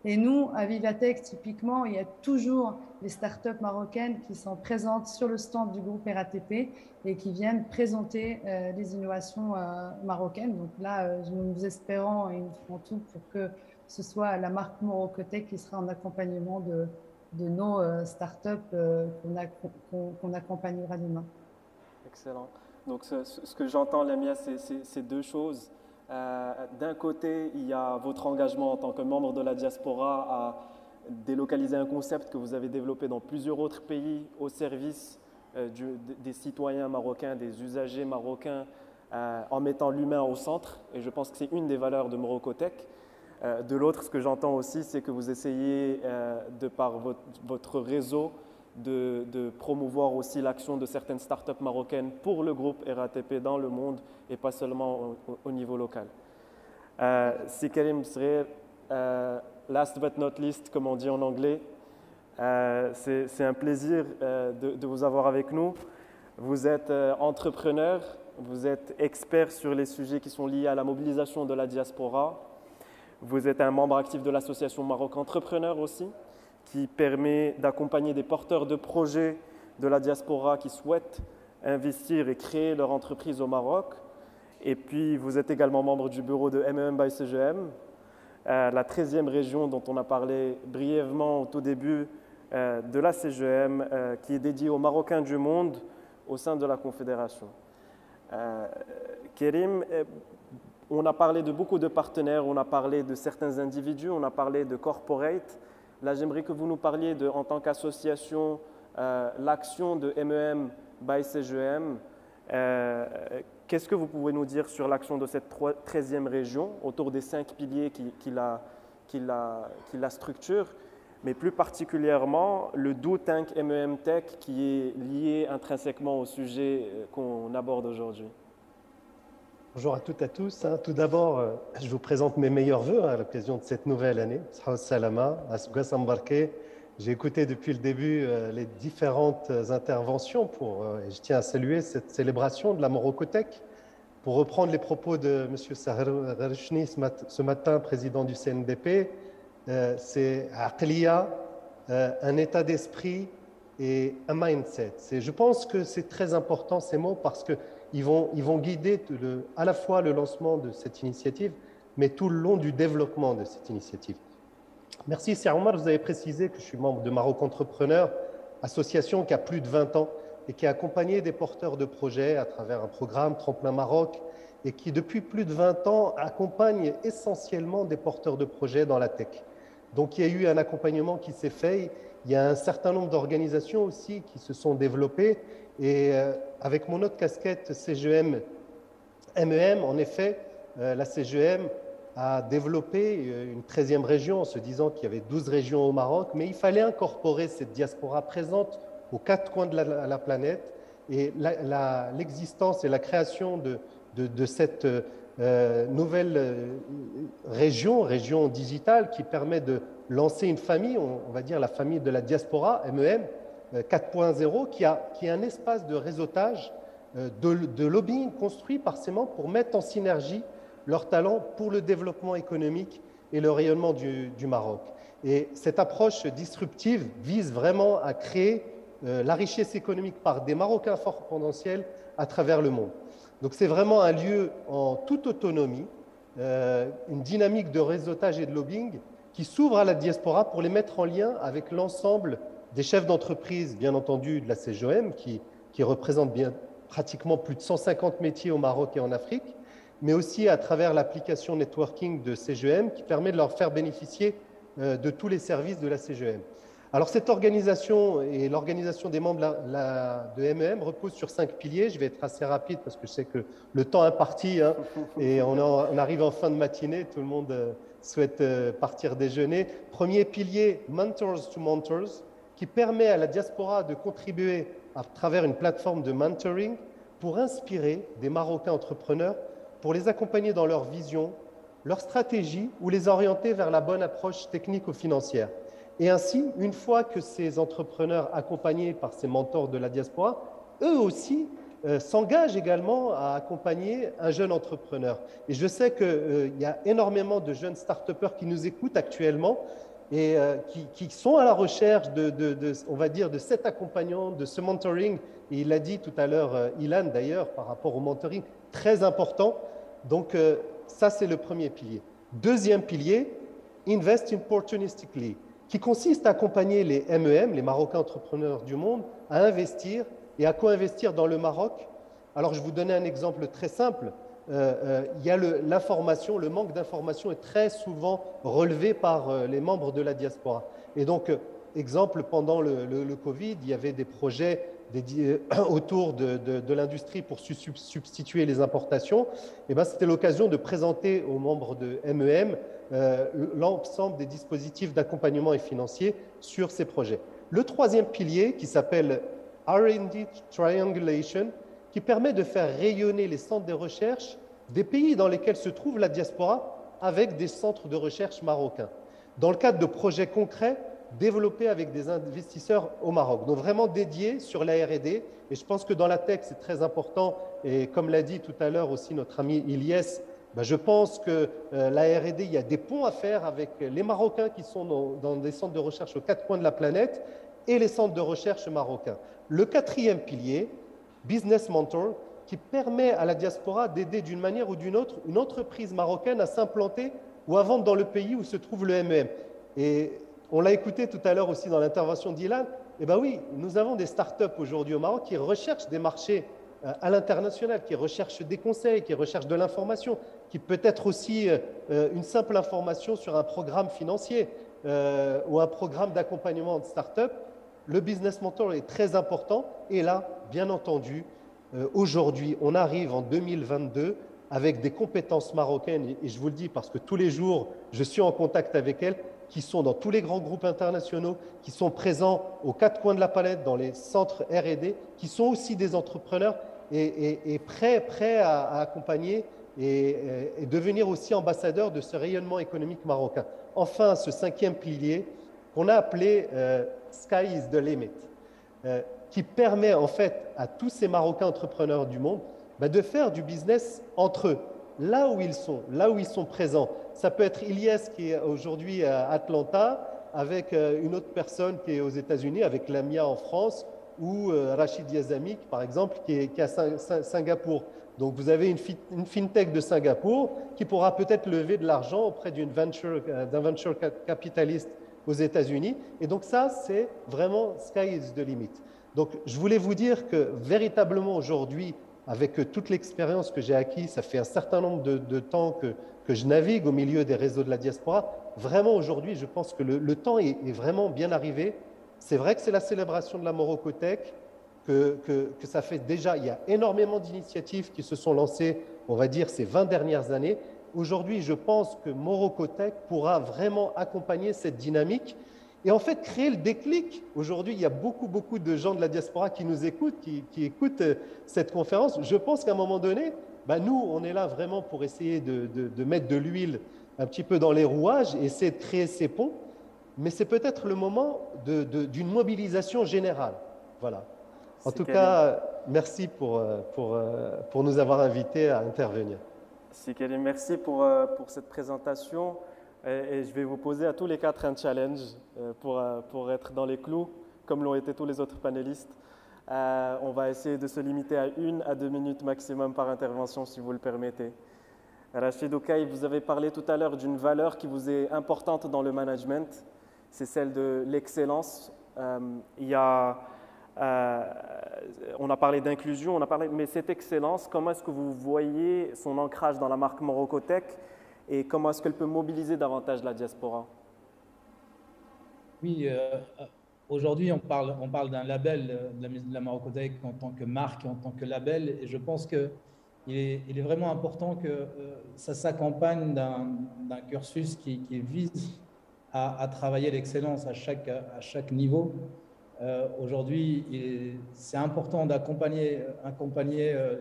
Et nous, à Vivatech, typiquement, il y a toujours des startups marocaines qui sont présentes sur le stand du groupe RATP et qui viennent présenter les innovations marocaines. Donc là, nous espérons et nous ferons tout pour que ce soit la marque Morocotech qui sera en accompagnement de nos startups qu'on accompagnera demain. Excellent. Donc, ce que j'entends, Lamia, c'est 2 choses. D'un côté, il y a votre engagement en tant que membre de la diaspora à délocaliser un concept que vous avez développé dans plusieurs autres pays au service des citoyens marocains, des usagers marocains, en mettant l'humain au centre. Et je pense que c'est une des valeurs de Morocotech. De l'autre, ce que j'entends aussi, c'est que vous essayez, de par votre réseau, de promouvoir aussi l'action de certaines startups marocaines pour le groupe RATP dans le monde et pas seulement au niveau local. Si Karim serait last but not least, comme on dit en anglais, c'est un plaisir de vous avoir avec nous. Vous êtes entrepreneur, vous êtes expert sur les sujets qui sont liés à la mobilisation de la diaspora. Vous êtes un membre actif de l'association Maroc Entrepreneur aussi, qui permet d'accompagner des porteurs de projets de la diaspora qui souhaitent investir et créer leur entreprise au Maroc. Et puis, vous êtes également membre du bureau de MEM by CGM, la 13e région dont on a parlé brièvement au tout début de la CGM, qui est dédiée aux Marocains du monde au sein de la Confédération. Kérim, on a parlé de beaucoup de partenaires, on a parlé de certains individus, on a parlé de corporate. Là, j'aimerais que vous nous parliez en tant qu'association, l'action de MEM by CGM. Qu'est-ce que vous pouvez nous dire sur l'action de cette 13e région autour des 5 piliers qui la structurent, mais plus particulièrement le Do Tank MEM Tech qui est lié intrinsèquement au sujet qu'on aborde aujourd'hui? Bonjour à toutes et à tous. Tout d'abord, je vous présente mes meilleurs voeux à l'occasion de cette nouvelle année. Salama, Asgouassambarke. J'ai écouté depuis le début les différentes interventions et je tiens à saluer cette célébration de la Morocotech. Pour reprendre les propos de M. Sahar Gharchni ce matin, président du CNDP, c'est Aqliya, un état d'esprit et un mindset. Je pense que c'est très important ces mots parce qu'ils vont guider à la fois le lancement de cette initiative, mais tout le long du développement de cette initiative. Merci, Sir Omar. Vous avez précisé que je suis membre de Maroc Entrepreneur, association qui a plus de 20 ans et qui a accompagné des porteurs de projets à travers un programme Tremplin Maroc et qui, depuis plus de 20 ans, accompagne essentiellement des porteurs de projets dans la tech. Donc, il y a eu un accompagnement qui s'est fait. Il y a un certain nombre d'organisations aussi qui se sont développées. Et avec mon autre casquette CGEM, MEM, en effet, la CGEM a développé une 13e région en se disant qu'il y avait 12 régions au Maroc, mais il fallait incorporer cette diaspora présente aux 4 coins de la planète. Et l'existence et la création de cette nouvelle région digitale qui permet de lancer une famille, on va dire la famille de la diaspora, MEM 4.0, qui est un espace de réseautage, de lobbying construit par ces membres pour mettre en synergie leurs talents pour le développement économique et le rayonnement du Maroc. Et cette approche disruptive vise vraiment à créer la richesse économique par des Marocains forts potentiels à travers le monde. Donc c'est vraiment un lieu en toute autonomie, une dynamique de réseautage et de lobbying qui s'ouvre à la diaspora pour les mettre en lien avec l'ensemble des chefs d'entreprise, bien entendu de la CGEM, qui représente pratiquement plus de 150 métiers au Maroc et en Afrique, mais aussi à travers l'application networking de CGEM qui permet de leur faire bénéficier de tous les services de la CGEM. Alors cette organisation et l'organisation des membres de MEM repose sur 5 piliers. Je vais être assez rapide parce que je sais que le temps est imparti et on arrive en fin de matinée, tout le monde souhaite partir déjeuner. Premier pilier, Mentors to Mentors, qui permet à la diaspora de contribuer à travers une plateforme de mentoring pour inspirer des Marocains entrepreneurs, pour les accompagner dans leur vision, leur stratégie ou les orienter vers la bonne approche technico-financière. Et ainsi, une fois que ces entrepreneurs accompagnés par ces mentors de la diaspora, eux aussi s'engagent également à accompagner un jeune entrepreneur. Et je sais qu'il y a énormément de jeunes start-upers qui nous écoutent actuellement et qui sont à la recherche on va dire, de cet accompagnement, de ce mentoring. Et il l'a dit tout à l'heure, Ilan d'ailleurs, par rapport au mentoring, très important. Donc ça, c'est le premier pilier. Deuxième pilier, Invest opportunistically, qui consiste à accompagner les MEM, les Marocains entrepreneurs du monde, à investir et à co-investir dans le Maroc. Alors, je vais vous donner un exemple très simple. Il y a l'information, le manque d'information est très souvent relevé par les membres de la diaspora. Et donc, exemple, pendant le Covid, il y avait des projets autour de l'industrie pour substituer les importations. Et ben, c'était l'occasion de présenter aux membres de MEM l'ensemble des dispositifs d'accompagnement et financier sur ces projets. Le troisième pilier, qui s'appelle R&D Triangulation, qui permet de faire rayonner les centres de recherche des pays dans lesquels se trouve la diaspora avec des centres de recherche marocains, dans le cadre de projets concrets développés avec des investisseurs au Maroc, donc vraiment dédiés sur la R&D. Et je pense que dans la tech, c'est très important, et comme l'a dit tout à l'heure aussi notre ami Ilyes, je pense que la R&D, il y a des ponts à faire avec les Marocains qui sont dans des centres de recherche aux 4 coins de la planète et les centres de recherche marocains. Le quatrième pilier, Business Mentor, qui permet à la diaspora d'aider d'une manière ou d'une autre une entreprise marocaine à s'implanter ou à vendre dans le pays où se trouve le MEM. Et on l'a écouté tout à l'heure aussi dans l'intervention d'Ilan, eh bien oui, nous avons des startups aujourd'hui au Maroc qui recherchent des marchés à l'international, qui recherchent des conseils, qui recherchent de l'information, qui peut être aussi une simple information sur un programme financier ou un programme d'accompagnement de start-up. Le Business Mentor est très important. Et là, bien entendu, aujourd'hui, on arrive en 2022 avec des compétences marocaines, et je vous le dis parce que tous les jours, je suis en contact avec elles, qui sont dans tous les grands groupes internationaux, qui sont présents aux 4 coins de la planète, dans les centres R&D, qui sont aussi des entrepreneurs et prêts à accompagner et devenir aussi ambassadeurs de ce rayonnement économique marocain. Enfin, ce 5e pilier qu'on a appelé Sky is the limit, qui permet en fait à tous ces Marocains entrepreneurs du monde de faire du business entre eux, là où ils sont présents. Ça peut être Ilyes qui est aujourd'hui à Atlanta, avec une autre personne qui est aux États-Unis, avec Lamia en France, ou Rachid Yazami, par exemple, qui est à Singapour. Donc, vous avez une fintech de Singapour qui pourra peut-être lever de l'argent auprès d'un venture capitaliste aux États-Unis. Et donc, ça, c'est vraiment sky is the limit. Donc, je voulais vous dire que véritablement aujourd'hui, avec toute l'expérience que j'ai acquise, ça fait un certain nombre de temps que je navigue au milieu des réseaux de la diaspora. Vraiment, aujourd'hui, je pense que le temps est vraiment bien arrivé. C'est vrai que c'est la célébration de la Morocotech, que ça fait déjà, il y a énormément d'initiatives qui se sont lancées, on va dire, ces 20 dernières années. Aujourd'hui, je pense que Morocotech pourra vraiment accompagner cette dynamique et en fait créer le déclic. Aujourd'hui, il y a beaucoup de gens de la diaspora qui nous écoutent, qui écoutent cette conférence. Je pense qu'à un moment donné, nous, on est là vraiment pour essayer de mettre de l'huile un petit peu dans les rouages et essayer de créer ces ponts. Mais c'est peut-être le moment d'une mobilisation générale. Voilà. En tout cas, merci pour nous avoir invités à intervenir. Karim, merci pour cette présentation. Et je vais vous poser à tous les quatre un challenge pour être dans les clous, comme l'ont été tous les autres panélistes. On va essayer de se limiter à 1 à 2 minutes maximum par intervention, si vous le permettez. Rachid Oukay, vous avez parlé tout à l'heure d'une valeur qui vous est importante dans le management, c'est celle de l'excellence. On a parlé d'inclusion, mais cette excellence, comment est-ce que vous voyez son ancrage dans la marque Morocotech et comment est-ce qu'elle peut mobiliser davantage la diaspora? Oui, aujourd'hui on parle d'un label de la Morocotech en tant que marque, en tant que label, et je pense qu'il est vraiment important que ça s'accompagne d'un cursus qui vise à travailler l'excellence à chaque niveau. Aujourd'hui, c'est important d'accompagner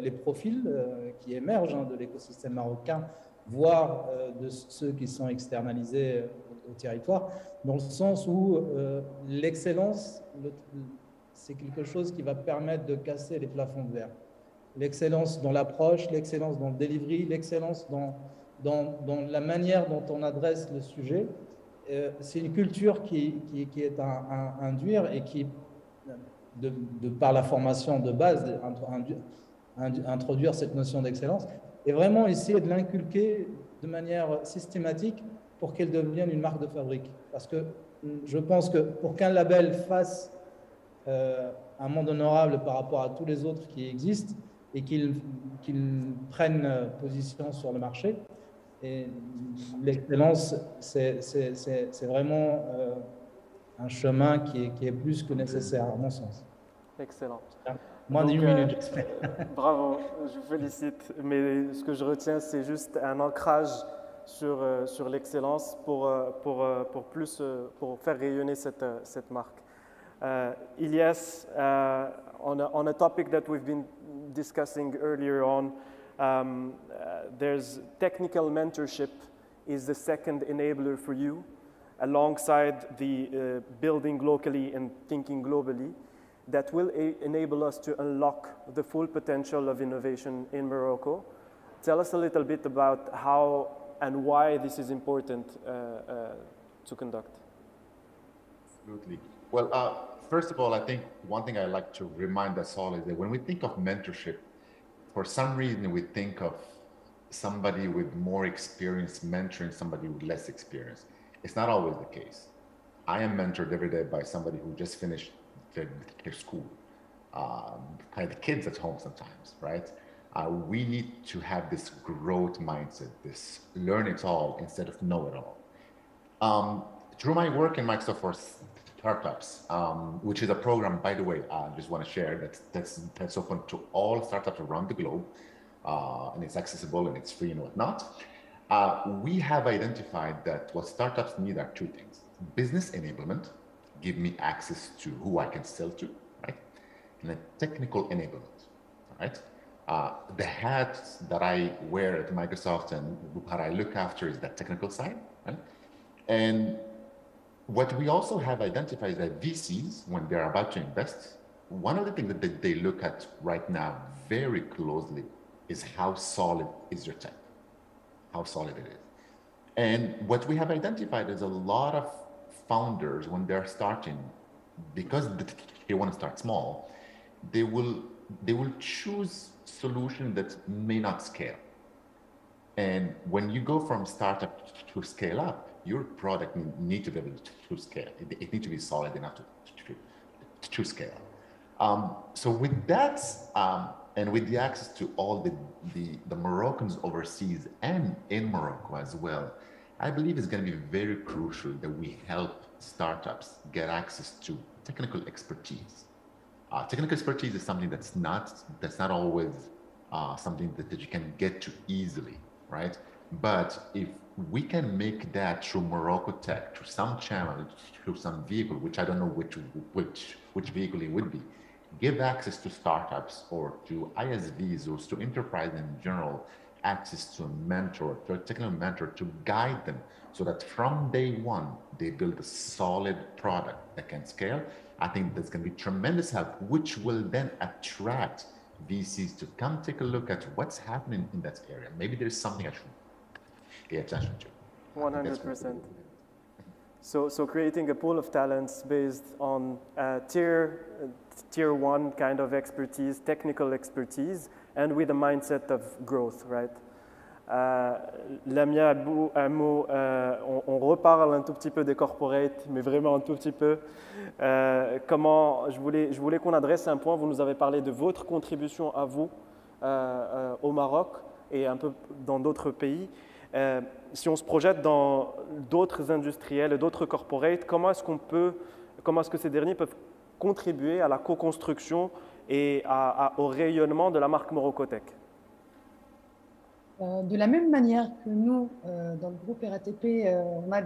les profils qui émergent de l'écosystème marocain, voire de ceux qui sont externalisés au territoire, dans le sens où l'excellence, c'est quelque chose qui va permettre de casser les plafonds de verre. L'excellence dans l'approche, l'excellence dans le delivery, l'excellence dans la manière dont on adresse le sujet. C'est une culture qui est à induire et qui, par la formation de base, introduire cette notion d'excellence et vraiment essayer de l'inculquer de manière systématique pour qu'elle devienne une marque de fabrique. Parce que je pense que pour qu'un label fasse un monde honorable par rapport à tous les autres qui existent et qu'il prenne position sur le marché, et l'excellence, c'est vraiment un chemin qui est plus que nécessaire, à mon sens. Excellent. Moins d'1 minute, j'espère. Bravo, je vous félicite. Mais ce que je retiens, c'est juste un ancrage sur l'excellence pour faire rayonner cette marque. Ilyas, on a topic that we've been discussing earlier on, there's technical mentorship is the second enabler for you, alongside the building locally and thinking globally, that will enable us to unlock the full potential of innovation in Morocco. Tell us a little bit about how and why this is important to conduct. Absolutely. Well, first of all, I think one thing I like to remind us all is that when we think of mentorship, for some reason we think of somebody with more experience mentoring somebody with less experience. It's not always the case. I am mentored every day by somebody who just finished their school, kind of the kids at home sometimes, right? We need to have this growth mindset, this learn it all instead of know it all. Through my work in Microsoft for Startups, which is a program, by the way, I just want to share that's open to all startups around the globe, and it's accessible and it's free and whatnot. We have identified that what startups need are two things: business enablement, give me access to who I can sell to, right? And then technical enablement, right? The hat that I wear at Microsoft and what I look after is that technical side, right? And what we also have identified is that VCs, when they're about to invest, one of the things that they look at right now very closely is how solid is your tech, how solid it is. And what we have identified is a lot of founders, when they're starting, because they want to start small, they will choose solutions that may not scale. And when you go from startup to scale up, your product needs to be able to scale. It needs to be solid enough to scale. So with that, and with the access to all the Moroccans overseas and in Morocco as well, I believe it's going to be very crucial that we help startups get access to technical expertise. Technical expertise is something that's not always something that you can get to easily, right? But if we can make that through Morocco Tech, through some channel, through some vehicle, which I don't know which vehicle it would be, give access to startups or to ISVs or to enterprise in general, access to a mentor, to a technical mentor to guide them so that from day one, they build a solid product that can scale. I think that's going to be tremendous help, which will then attract VCs to come take a look at what's happening in that area. Maybe there's something I should pay attention to. 100%. So creating a pool of talents based on tier one kind of expertise, technical expertise, and with a mindset of growth, right? Lamia, un mot, on reparle un tout petit peu des corporates, mais vraiment un tout petit peu. Je voulais qu'on adresse un point. Vous nous avez parlé de votre contribution à vous au Maroc et un peu dans d'autres pays. Si on se projette dans d'autres industriels et d'autres corporates, comment est-ce que ces derniers peuvent contribuer à la co-construction et au rayonnement de la marque Morocco Tech? De la même manière que nous, dans le groupe RATP, on a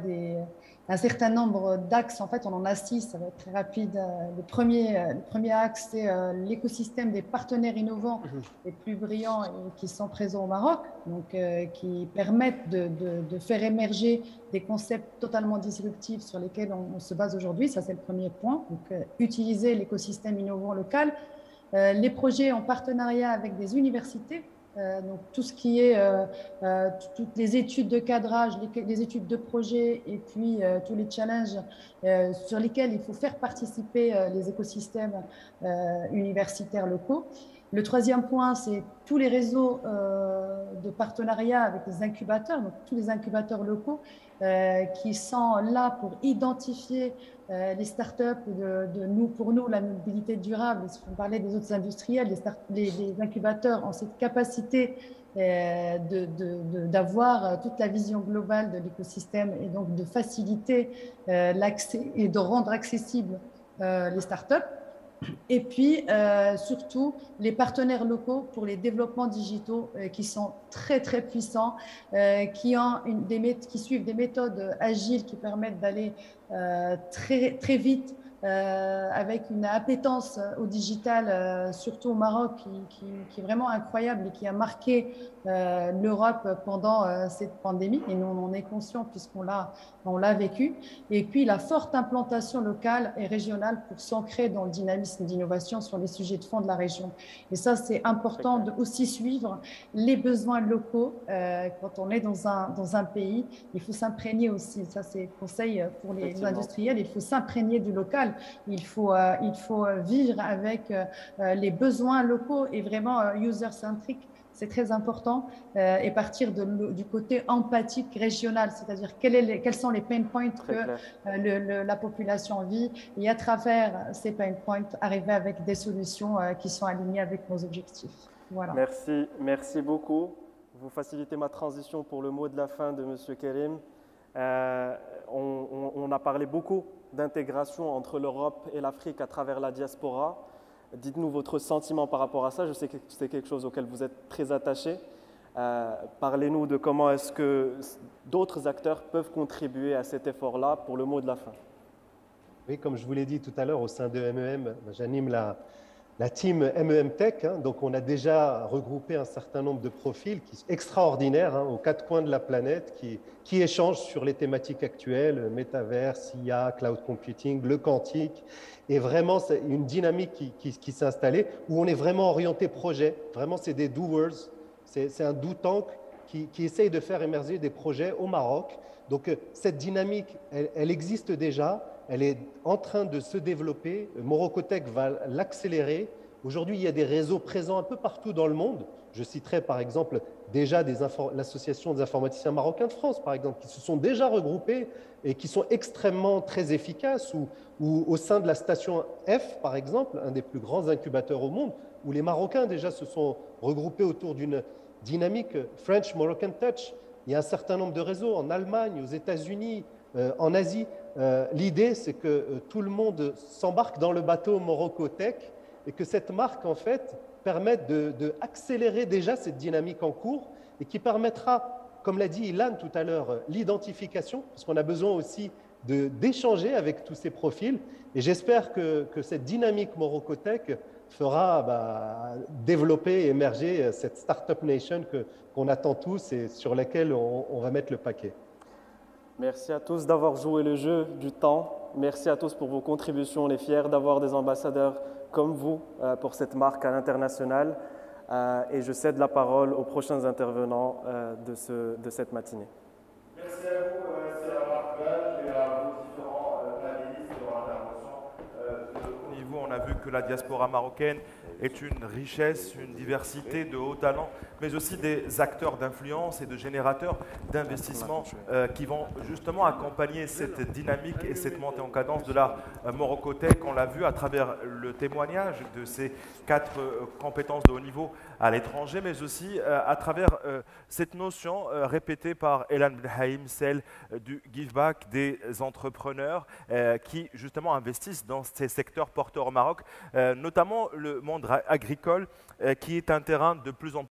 un certain nombre d'axes. En fait, on en a 6, ça va être très rapide. Le premier axe, c'est l'écosystème des partenaires innovants les plus brillants et qui sont présents au Maroc, donc qui permettent de faire émerger des concepts totalement disruptifs sur lesquels on se base aujourd'hui. Ça, c'est le premier point. Donc, utiliser l'écosystème innovant local. Les projets en partenariat avec des universités. Donc tout ce qui est toutes les études de cadrage, les études de projet et puis tous les challenges sur lesquels il faut faire participer les écosystèmes universitaires locaux. Le troisième point, c'est tous les réseaux de partenariat avec les incubateurs, donc tous les incubateurs locaux qui sont là pour identifier les startups pour nous, la mobilité durable. Si on parlait des autres industriels, les incubateurs ont cette capacité d'avoir toute la vision globale de l'écosystème et donc de faciliter l'accès et de rendre accessibles les startups. Et puis, surtout, les partenaires locaux pour les développements digitaux qui sont très, très puissants, qui suivent des méthodes agiles qui permettent d'aller très, très vite avec une appétence au digital, surtout au Maroc, qui est vraiment incroyable et qui a marqué l'Europe pendant cette pandémie. Et nous, on en est conscients puisqu'on l'a vécu. Et puis, la forte implantation locale et régionale pour s'ancrer dans le dynamisme d'innovation sur les sujets de fond de la région. Et ça, c'est important de aussi suivre les besoins locaux. Quand on est dans un pays, il faut s'imprégner aussi. Ça, c'est conseil pour les industriels. Il faut s'imprégner du local. Il faut vivre avec les besoins locaux et vraiment user-centric. C'est très important et partir du côté empathique régional, c'est-à-dire quels sont les pain points que la population vit et à travers ces pain points, arriver avec des solutions qui sont alignées avec nos objectifs. Voilà. Merci beaucoup. Vous facilitez ma transition pour le mot de la fin de M. Kerim. On a parlé beaucoup d'intégration entre l'Europe et l'Afrique à travers la diaspora. Dites-nous votre sentiment par rapport à ça. Je sais que c'est quelque chose auquel vous êtes très attaché. Parlez-nous de comment est-ce que d'autres acteurs peuvent contribuer à cet effort-là pour le mot de la fin. Oui, comme je vous l'ai dit tout à l'heure, au sein de MEM, j'anime la team MEM Tech. Donc, on a déjà regroupé un certain nombre de profils extraordinaires aux 4 coins de la planète qui échangent sur les thématiques actuelles, métaverse, IA, cloud computing, le quantique. Et vraiment, c'est une dynamique qui s'est installée où on est vraiment orienté projet. Vraiment, c'est des doers. C'est un do tank qui essayent de faire émerger des projets au Maroc. Donc cette dynamique, elle existe déjà, elle est en train de se développer. Morocotech va l'accélérer. Aujourd'hui, il y a des réseaux présents un peu partout dans le monde. Je citerai par exemple déjà l'association des informaticiens marocains de France, par exemple, qui se sont déjà regroupés et qui sont extrêmement très efficaces, ou au sein de la station F, par exemple, un des plus grands incubateurs au monde, où les Marocains déjà se sont regroupés autour d'une dynamique French Moroccan Touch. Il y a un certain nombre de réseaux en Allemagne, aux États-Unis, en Asie. L'idée, c'est que tout le monde s'embarque dans le bateau Morocotech et que cette marque, en fait, permette d'accélérer déjà cette dynamique en cours et qui permettra, comme l'a dit Ilan tout à l'heure, l'identification, parce qu'on a besoin aussi d'échanger avec tous ces profils. Et j'espère que cette dynamique Morocotech fera développer et émerger cette Startup Nation qu'on attend tous et sur laquelle on va mettre le paquet. Merci à tous d'avoir joué le jeu du temps. Merci à tous pour vos contributions. On est fiers d'avoir des ambassadeurs comme vous pour cette marque à l'international. Et je cède la parole aux prochains intervenants de cette matinée. Merci à vous, c'est la marque belge et à vos différents panélistes de leur intervention. De haut niveau, on a vu que la diaspora marocaine est une richesse, une diversité de hauts talents, mais aussi des acteurs d'influence et de générateurs d'investissement qui vont justement accompagner cette dynamique et cette montée en cadence de la Morocotech. On l'a vu à travers le témoignage de ces 4 compétences de haut niveau à l'étranger, mais aussi à travers cette notion répétée par Elan Benhaim, celle du give back des entrepreneurs qui justement investissent dans ces secteurs porteurs au Maroc, notamment le monde agricole qui est un terrain de plus en